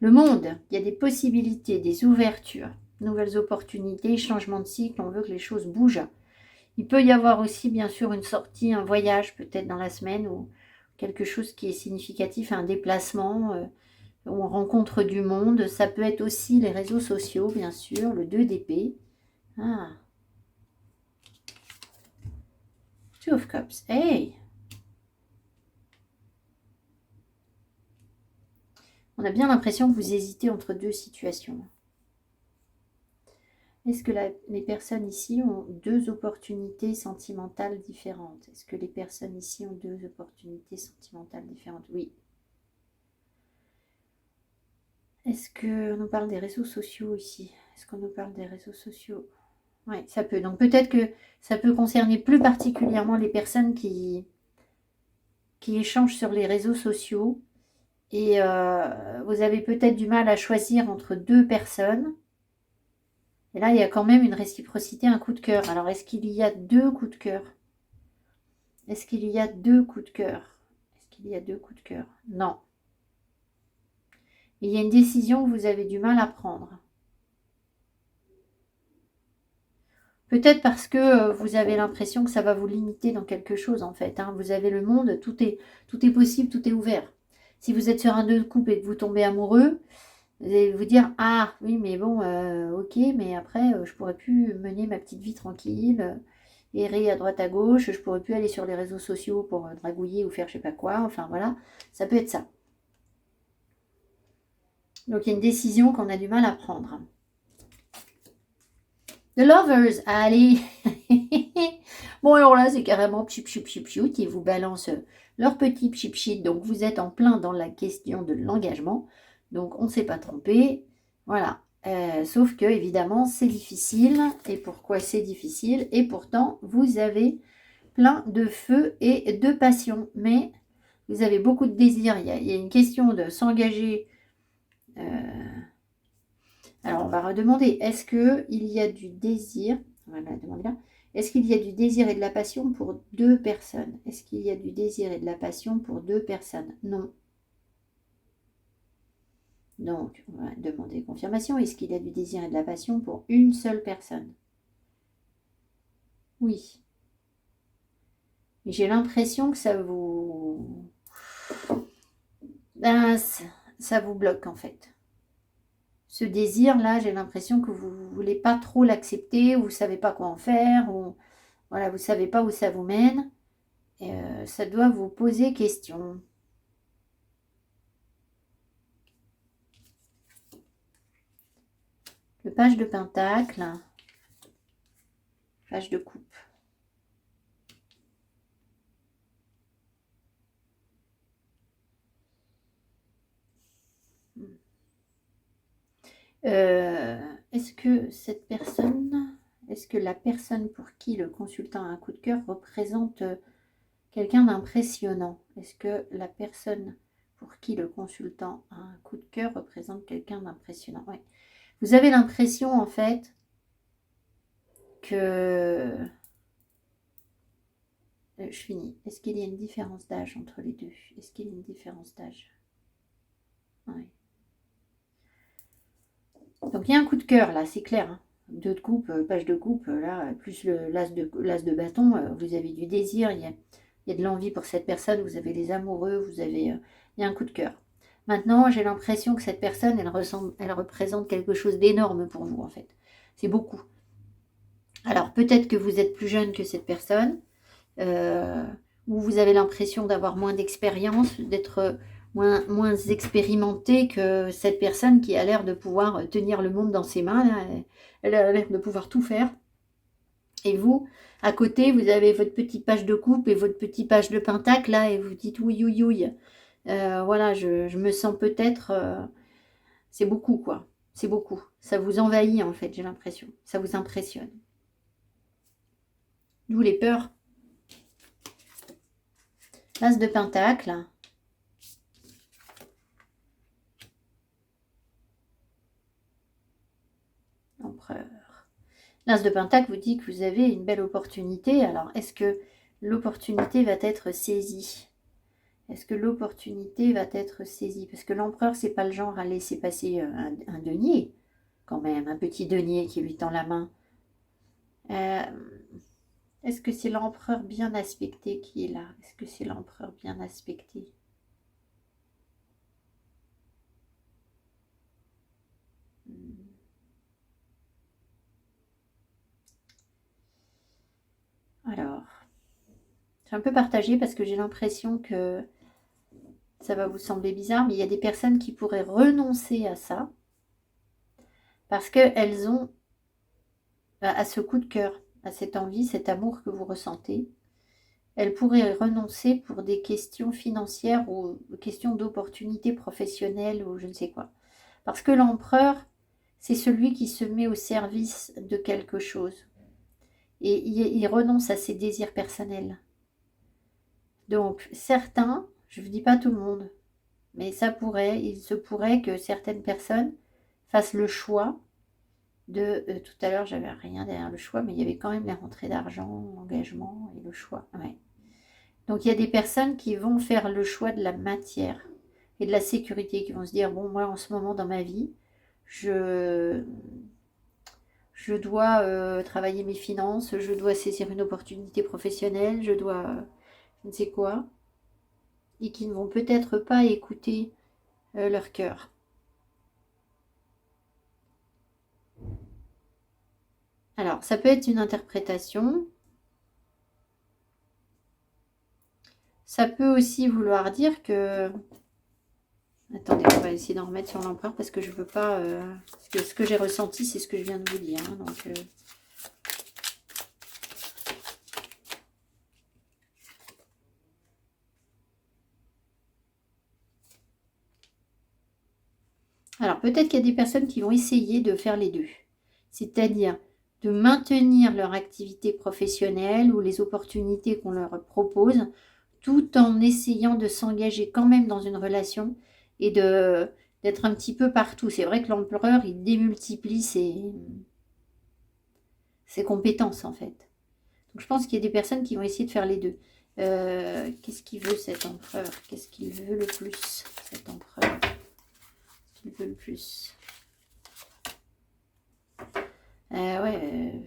le monde, il y a des possibilités, des ouvertures, nouvelles opportunités, changement de cycle, on veut que les choses bougent. Il peut y avoir aussi, bien sûr, une sortie, un voyage, peut-être dans la semaine, ou quelque chose qui est significatif, un déplacement, où on rencontre du monde. Ça peut être aussi les réseaux sociaux, bien sûr, le 2 d'épée. Ah. Two of Cups. Hey! On a bien l'impression que vous hésitez entre deux situations. Est-ce que les personnes ici ont deux opportunités sentimentales différentes? Est-ce que les personnes ici ont deux opportunités sentimentales différentes? Oui. Est-ce qu'on nous parle des réseaux sociaux ici? Est-ce qu'on nous parle des réseaux sociaux? Oui, ça peut. Donc peut-être que ça peut concerner plus particulièrement les personnes qui échangent sur les réseaux sociaux. Et vous avez peut-être du mal à choisir entre deux personnes. Et là, il y a quand même une réciprocité, un coup de cœur. Alors, est-ce qu'il y a deux coups de cœur? Est-ce qu'il y a deux coups de cœur? Est-ce qu'il y a deux coups de cœur? Non. Il y a une décision que vous avez du mal à prendre. Peut-être parce que vous avez l'impression que ça va vous limiter dans quelque chose, en fait. Hein. Vous avez le monde, tout est possible, tout est ouvert. Si vous êtes sur un deux de couple et que vous tombez amoureux, vous allez vous dire, ah oui, mais bon, ok, mais après, je pourrais plus mener ma petite vie tranquille, errer à droite à gauche, je pourrais plus aller sur les réseaux sociaux pour dragouiller ou faire je sais pas quoi, enfin voilà, ça peut être ça. Donc il y a une décision qu'on a du mal à prendre. The Lovers, allez. Bon alors là, c'est carrément pchip pchip pchip pchip, ils vous balancent leur petit pchip pchip, donc vous êtes en plein dans la question de l'engagement. Donc on ne s'est pas trompé. Voilà. Sauf que évidemment c'est difficile. Et pourquoi c'est difficile? Et pourtant vous avez plein de feu et de passion. Mais vous avez beaucoup de désir. Il y a une question de s'engager. Alors on va redemander. Est-ce qu'il y a du désir? On va la demander là. Est-ce qu'il y a du désir et de la passion pour deux personnes? Est-ce qu'il y a du désir et de la passion pour deux personnes? Non. Donc, on va demander confirmation. Est-ce qu'il y a du désir et de la passion pour une seule personne? Oui. J'ai l'impression que ça vous... Ben, ça vous bloque en fait. Ce désir-là, j'ai l'impression que vous ne voulez pas trop l'accepter, ou vous ne savez pas quoi en faire, ou voilà, vous ne savez pas où ça vous mène. Et, ça doit vous poser question. Le page de pentacle, page de coupe. Est-ce que cette personne, est-ce que la personne pour qui le consultant a un coup de cœur représente quelqu'un d'impressionnant? Est-ce que la personne pour qui le consultant a un coup de cœur représente quelqu'un d'impressionnant? Oui. Vous avez l'impression en fait que... je finis. Est-ce qu'il y a une différence d'âge entre les deux? Est-ce qu'il y a une différence d'âge? Oui. Donc il y a un coup de cœur là, c'est clair. Hein. Deux de coupe, page de coupe, là, plus l'as de bâton, vous avez du désir, il y a de l'envie pour cette personne, vous avez les amoureux, vous avez, il y a un coup de cœur. Maintenant, j'ai l'impression que cette personne, elle représente quelque chose d'énorme pour vous en fait. C'est beaucoup. Alors peut-être que vous êtes plus jeune que cette personne, ou vous avez l'impression d'avoir moins d'expérience, d'être moins expérimenté que cette personne qui a l'air de pouvoir tenir le monde dans ses mains. Là. Elle a l'air de pouvoir tout faire. Et vous, à côté, vous avez votre petite page de coupe et votre petit page de pentacle, là, et vous dites oui, oui, oui. Voilà, je me sens peut-être... c'est beaucoup, quoi. C'est beaucoup. Ça vous envahit, en fait, j'ai l'impression. Ça vous impressionne. D'où les peurs. L'as de pentacle. L'empereur. L'as de pentacle vous dit que vous avez une belle opportunité. Alors, est-ce que l'opportunité va être saisie? Est-ce que l'opportunité va être saisie? Parce que l'empereur, c'est pas le genre à laisser passer un denier, quand même, un petit denier qui lui tend la main. Est-ce que c'est l'empereur bien aspecté qui est là? Est-ce que c'est l'empereur bien aspecté? Alors, je suis un peu partagée parce que j'ai l'impression que ça va vous sembler bizarre, mais il y a des personnes qui pourraient renoncer à ça parce qu'elles ont à ce coup de cœur, à cette envie, cet amour que vous ressentez. Elle pourrait renoncer pour des questions financières ou questions d'opportunités professionnelles ou je ne sais quoi. Parce que l'empereur, c'est celui qui se met au service de quelque chose. Et il renonce à ses désirs personnels. Donc, certains, je ne vous dis pas tout le monde, mais il se pourrait que certaines personnes fassent le choix de... tout à l'heure, j'avais rien derrière le choix, mais il y avait quand même les rentrées d'argent, l'engagement et le choix. Ouais. Donc, il y a des personnes qui vont faire le choix de la matière et de la sécurité, qui vont se dire, bon, moi, en ce moment, dans ma vie, je dois travailler mes finances, je dois saisir une opportunité professionnelle, je dois... je ne sais quoi. Et qui ne vont peut-être pas écouter leur cœur. Alors, ça peut être une interprétation. Ça peut aussi vouloir dire que... Attendez, on va essayer d'en remettre sur l'empereur parce que je ne veux pas... parce que ce que j'ai ressenti, c'est ce que je viens de vous dire. Hein, donc, alors, peut-être qu'il y a des personnes qui vont essayer de faire les deux. C'est-à-dire de maintenir leur activité professionnelle ou les opportunités qu'on leur propose, tout en essayant de s'engager quand même dans une relation et d'être un petit peu partout. C'est vrai que l'empereur, il démultiplie ses compétences, en fait. Donc, je pense qu'il y a des personnes qui vont essayer de faire les deux. Qu'est-ce qu'il veut, cet empereur? Qu'est-ce qu'il veut le plus, cet empereur? Qu'est-ce qu'il veut le plus? Ouais.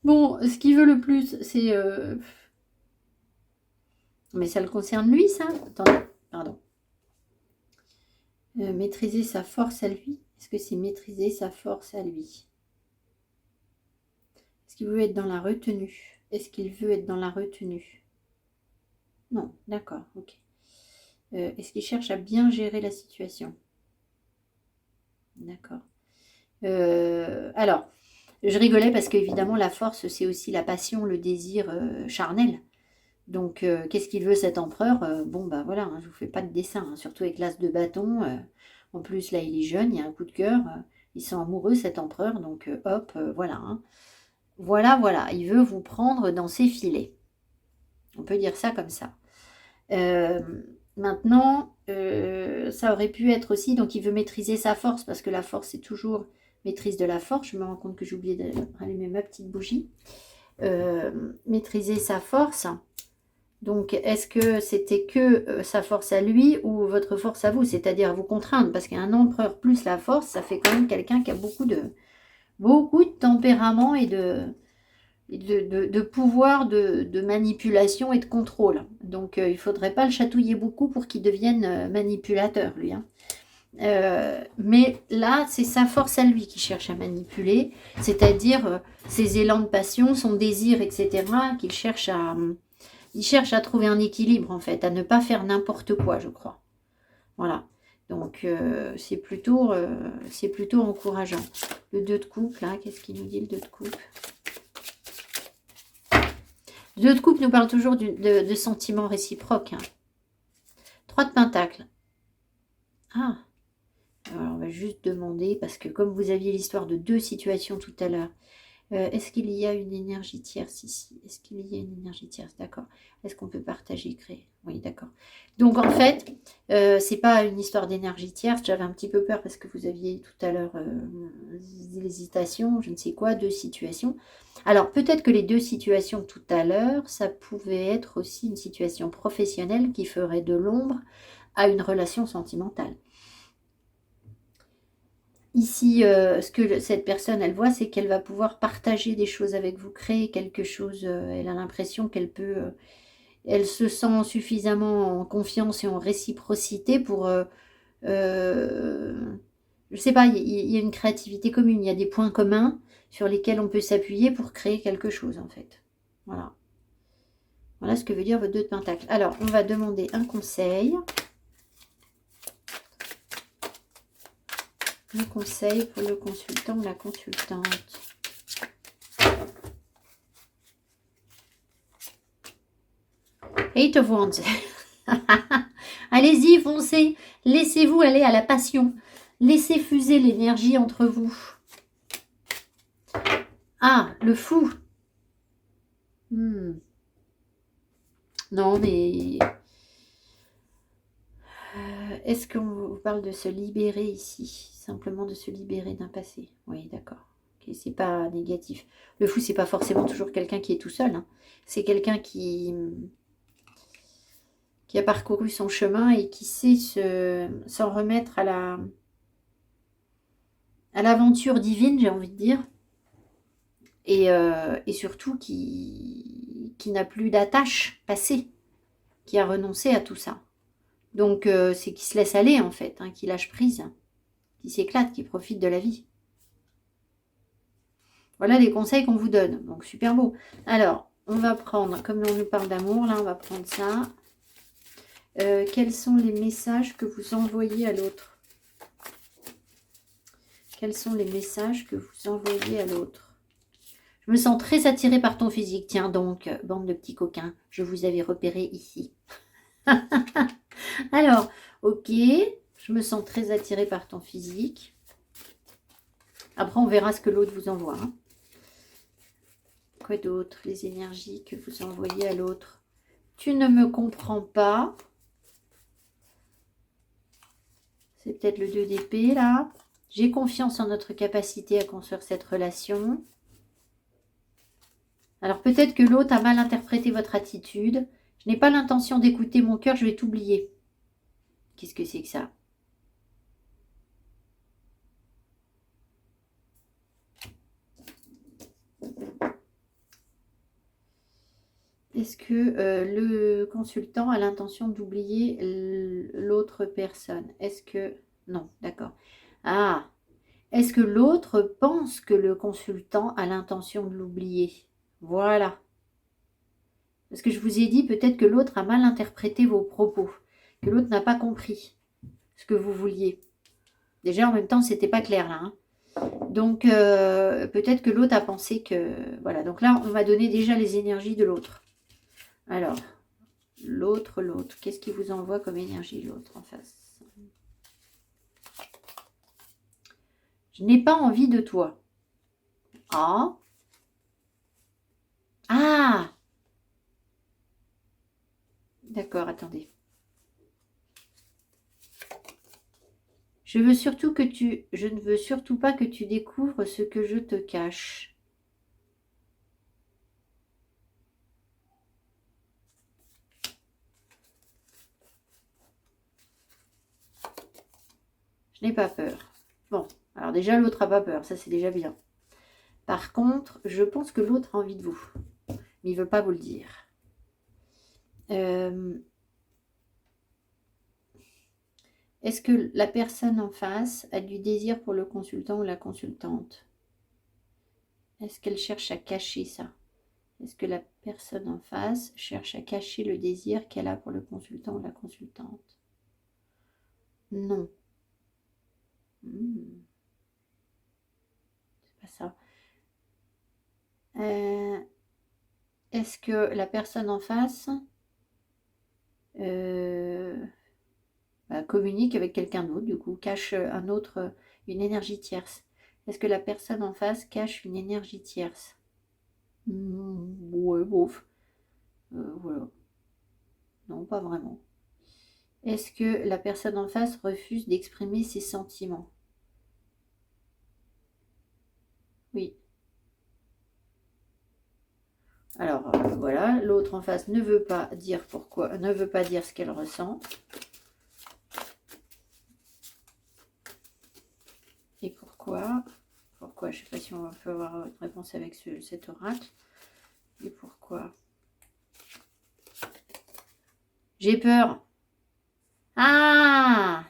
Bon, ce qu'il veut le plus, c'est... Mais ça le concerne lui, ça? Attendez, pardon. Maîtriser sa force à lui. Est-ce que c'est maîtriser sa force à lui? Est-ce qu'il veut être dans la retenue? Est-ce qu'il veut être dans la retenue? Non, d'accord, ok. Est-ce qu'il cherche à bien gérer la situation? D'accord. Alors, je rigolais parce qu'évidemment, la force, c'est aussi la passion, le désir charnel. Donc, qu'est-ce qu'il veut cet empereur? Bon, bah voilà, hein, je vous fais pas de dessin, hein, surtout avec l'as de bâton. En plus, là, il est jeune, il y a un coup de cœur. Ils sont amoureux, cet empereur. Donc, hop, voilà. Hein. Voilà, voilà. Il veut vous prendre dans ses filets. On peut dire ça comme ça. Maintenant, ça aurait pu être aussi... Donc, il veut maîtriser sa force, parce que la force, c'est toujours maîtrise de la force. Je me rends compte que j'ai oublié d'allumer ma petite bougie. Maîtriser sa force... Donc, est-ce que c'était que sa force à lui ou votre force à vous? C'est-à-dire vous contraindre, parce qu'un empereur plus la force, ça fait quand même quelqu'un qui a beaucoup de tempérament et de pouvoir de manipulation et de contrôle. Donc, il ne faudrait pas le chatouiller beaucoup pour qu'il devienne manipulateur, lui. Hein. Mais là, c'est sa force à lui qui cherche à manipuler, c'est-à-dire ses élans de passion, son désir, etc., qu'il cherche à... Il cherche à trouver un équilibre, en fait, à ne pas faire n'importe quoi, je crois. Voilà. Donc, c'est plutôt encourageant. Le 2 de coupe, là, qu'est-ce qu'il nous dit, le 2 de coupe? Le 2 de coupe nous parle toujours de sentiments réciproques. Hein. 3 de pentacles. Ah. Alors, on va juste demander, parce que comme vous aviez l'histoire de 2 situations tout à l'heure, est-ce qu'il y a une énergie tierce ici? Est-ce qu'il y a une énergie tierce? D'accord. Est-ce qu'on peut partager, créer? Oui, d'accord. Donc, en fait, c'est pas une histoire d'énergie tierce. J'avais un petit peu peur parce que vous aviez tout à l'heure l'hésitation, je ne sais quoi, 2 situations. Alors, peut-être que les 2 situations tout à l'heure, ça pouvait être aussi une situation professionnelle qui ferait de l'ombre à une relation sentimentale. Ici, ce que cette personne, elle voit, c'est qu'elle va pouvoir partager des choses avec vous, créer quelque chose. Elle a l'impression qu'elle peut... elle se sent suffisamment en confiance et en réciprocité pour... je ne sais pas, il y a une créativité commune. Il y a des points communs sur lesquels on peut s'appuyer pour créer quelque chose, en fait. Voilà. Voilà ce que veut dire votre 2 de pentacles. Alors, on va demander un conseil. Le conseil pour le consultant ou la consultante. Eight of Wands. Allez-y, foncez. Laissez-vous aller à la passion. Laissez fuser l'énergie entre vous. Ah, le fou. Non, mais... est-ce qu'on vous parle de se libérer ici? Simplement de se libérer d'un passé. Oui, d'accord. Okay, c'est pas négatif. Le fou, c'est pas forcément toujours quelqu'un qui est tout seul. Hein. C'est quelqu'un qui a parcouru son chemin et qui sait s'en remettre à l'aventure divine, j'ai envie de dire. Et surtout qui n'a plus d'attache passée, qui a renoncé à tout ça. Donc c'est qui se laisse aller en fait, hein, qui lâche prise, qui s'éclate, qui profite de la vie. Voilà les conseils qu'on vous donne, donc super beau. Alors, on va prendre, comme on nous parle d'amour, là on va prendre ça. Quels sont les messages que vous envoyez à l'autre? Quels sont les messages que vous envoyez à l'autre? Je me sens très attirée par ton physique. Tiens donc, bande de petits coquins, je vous avais repéré ici. Alors, ok, je me sens très attirée par ton physique. Après, on verra ce que l'autre vous envoie. Hein. Quoi d'autre? Les énergies que vous envoyez à l'autre. Tu ne me comprends pas. C'est peut-être le 2 d'épée, là. J'ai confiance en notre capacité à construire cette relation. Alors, peut-être que l'autre a mal interprété votre attitude. Je n'ai pas l'intention d'écouter mon cœur, je vais t'oublier. Qu'est-ce que c'est que ça? Est-ce que le consultant a l'intention d'oublier l'autre personne? Est-ce que... Non, d'accord. Ah, est-ce que l'autre pense que le consultant a l'intention de l'oublier? Voilà. Parce que je vous ai dit, peut-être que l'autre a mal interprété vos propos. Que l'autre n'a pas compris ce que vous vouliez. Déjà, en même temps, c'était pas clair là. Hein. Donc, peut-être que l'autre a pensé que... Voilà, donc là, on va donner déjà les énergies de l'autre. Alors, l'autre. Qu'est-ce qui vous envoie comme énergie, l'autre en face? Je n'ai pas envie de toi. Ah. Ah. D'accord, attendez. Je ne veux surtout pas que tu découvres ce que je te cache. Je n'ai pas peur. Bon, alors déjà l'autre n'a pas peur, ça c'est déjà bien. Par contre, je pense que l'autre a envie de vous, mais il ne veut pas vous le dire. Est-ce que la personne en face a du désir pour le consultant ou la consultante? Est-ce qu'elle cherche à cacher ça? Est-ce que la personne en face cherche à cacher le désir qu'elle a pour le consultant ou la consultante? Non. C'est pas ça. Est-ce que la personne en face communique avec quelqu'un d'autre, du coup, cache une énergie tierce? Est-ce que la personne en face cache une énergie tierce? Ouais, bof. Voilà. Non, pas vraiment. Est-ce que la personne en face refuse d'exprimer ses sentiments? Oui. Alors, voilà, l'autre en face ne veut pas dire pourquoi, ne veut pas dire ce qu'elle ressent. Et pourquoi? Pourquoi? Je ne sais pas si on peut avoir une réponse avec cet oracle. Et pourquoi? J'ai peur. Ah!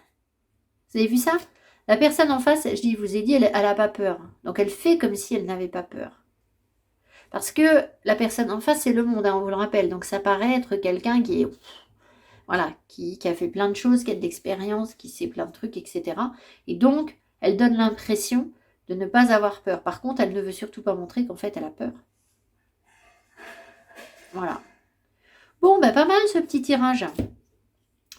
Vous avez vu ça? La personne en face, je vous ai dit, elle n'a pas peur. Donc elle fait comme si elle n'avait pas peur. Parce que la personne en face, c'est le monde, hein, on vous le rappelle. Donc ça paraît être quelqu'un qui est... Voilà, qui a fait plein de choses, qui a de l'expérience, qui sait plein de trucs, etc. Et donc, elle donne l'impression de ne pas avoir peur. Par contre, elle ne veut surtout pas montrer qu'en fait, elle a peur. Voilà. Bon, bah, pas mal ce petit tirage.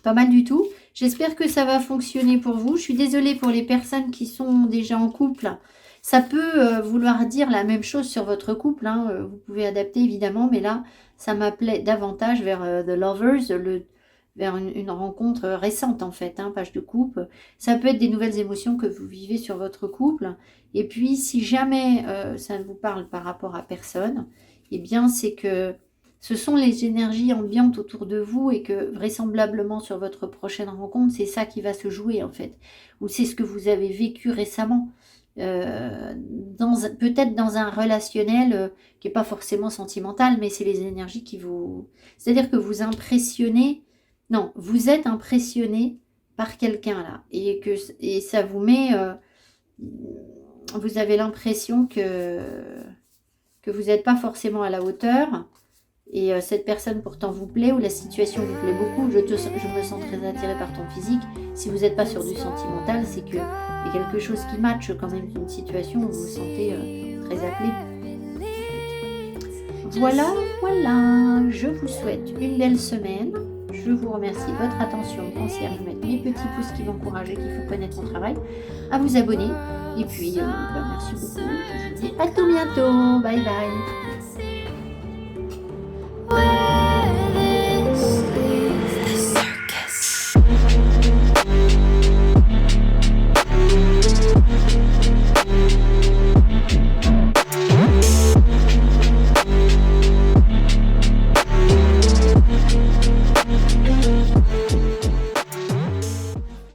Pas mal du tout. J'espère que ça va fonctionner pour vous. Je suis désolée pour les personnes qui sont déjà en couple. Ça peut vouloir dire la même chose sur votre couple. Hein. Vous pouvez adapter évidemment, mais là, ça m'appelait davantage vers The Lovers, vers une rencontre récente en fait, hein, page de couple. Ça peut être des nouvelles émotions que vous vivez sur votre couple. Et puis, si jamais ça ne vous parle par rapport à personne, eh bien, c'est que ce sont les énergies ambiantes autour de vous et que vraisemblablement sur votre prochaine rencontre, c'est ça qui va se jouer en fait. Ou c'est ce que vous avez vécu récemment. Peut-être dans un relationnel qui n'est pas forcément sentimental, mais c'est les énergies qui vous... C'est-à-dire que vous impressionnez... Non, vous êtes impressionné par quelqu'un là. Et ça vous met... vous avez l'impression que vous n'êtes pas forcément à la hauteur. Et cette personne pourtant vous plaît ou la situation vous plaît beaucoup, je me sens très attirée par ton physique. Si vous n'êtes pas sur du sentimental, c'est qu'il y a quelque chose qui matche quand même d'une situation où vous vous sentez très appelé. Voilà, voilà, je vous souhaite une belle semaine. Je vous remercie de votre attention. Pensez à vous mettre mes petits pouces qui m'encouragent et qui font connaître mon travail, à vous abonner. Et puis, merci beaucoup. Je vous dis à tout bientôt. Bye bye.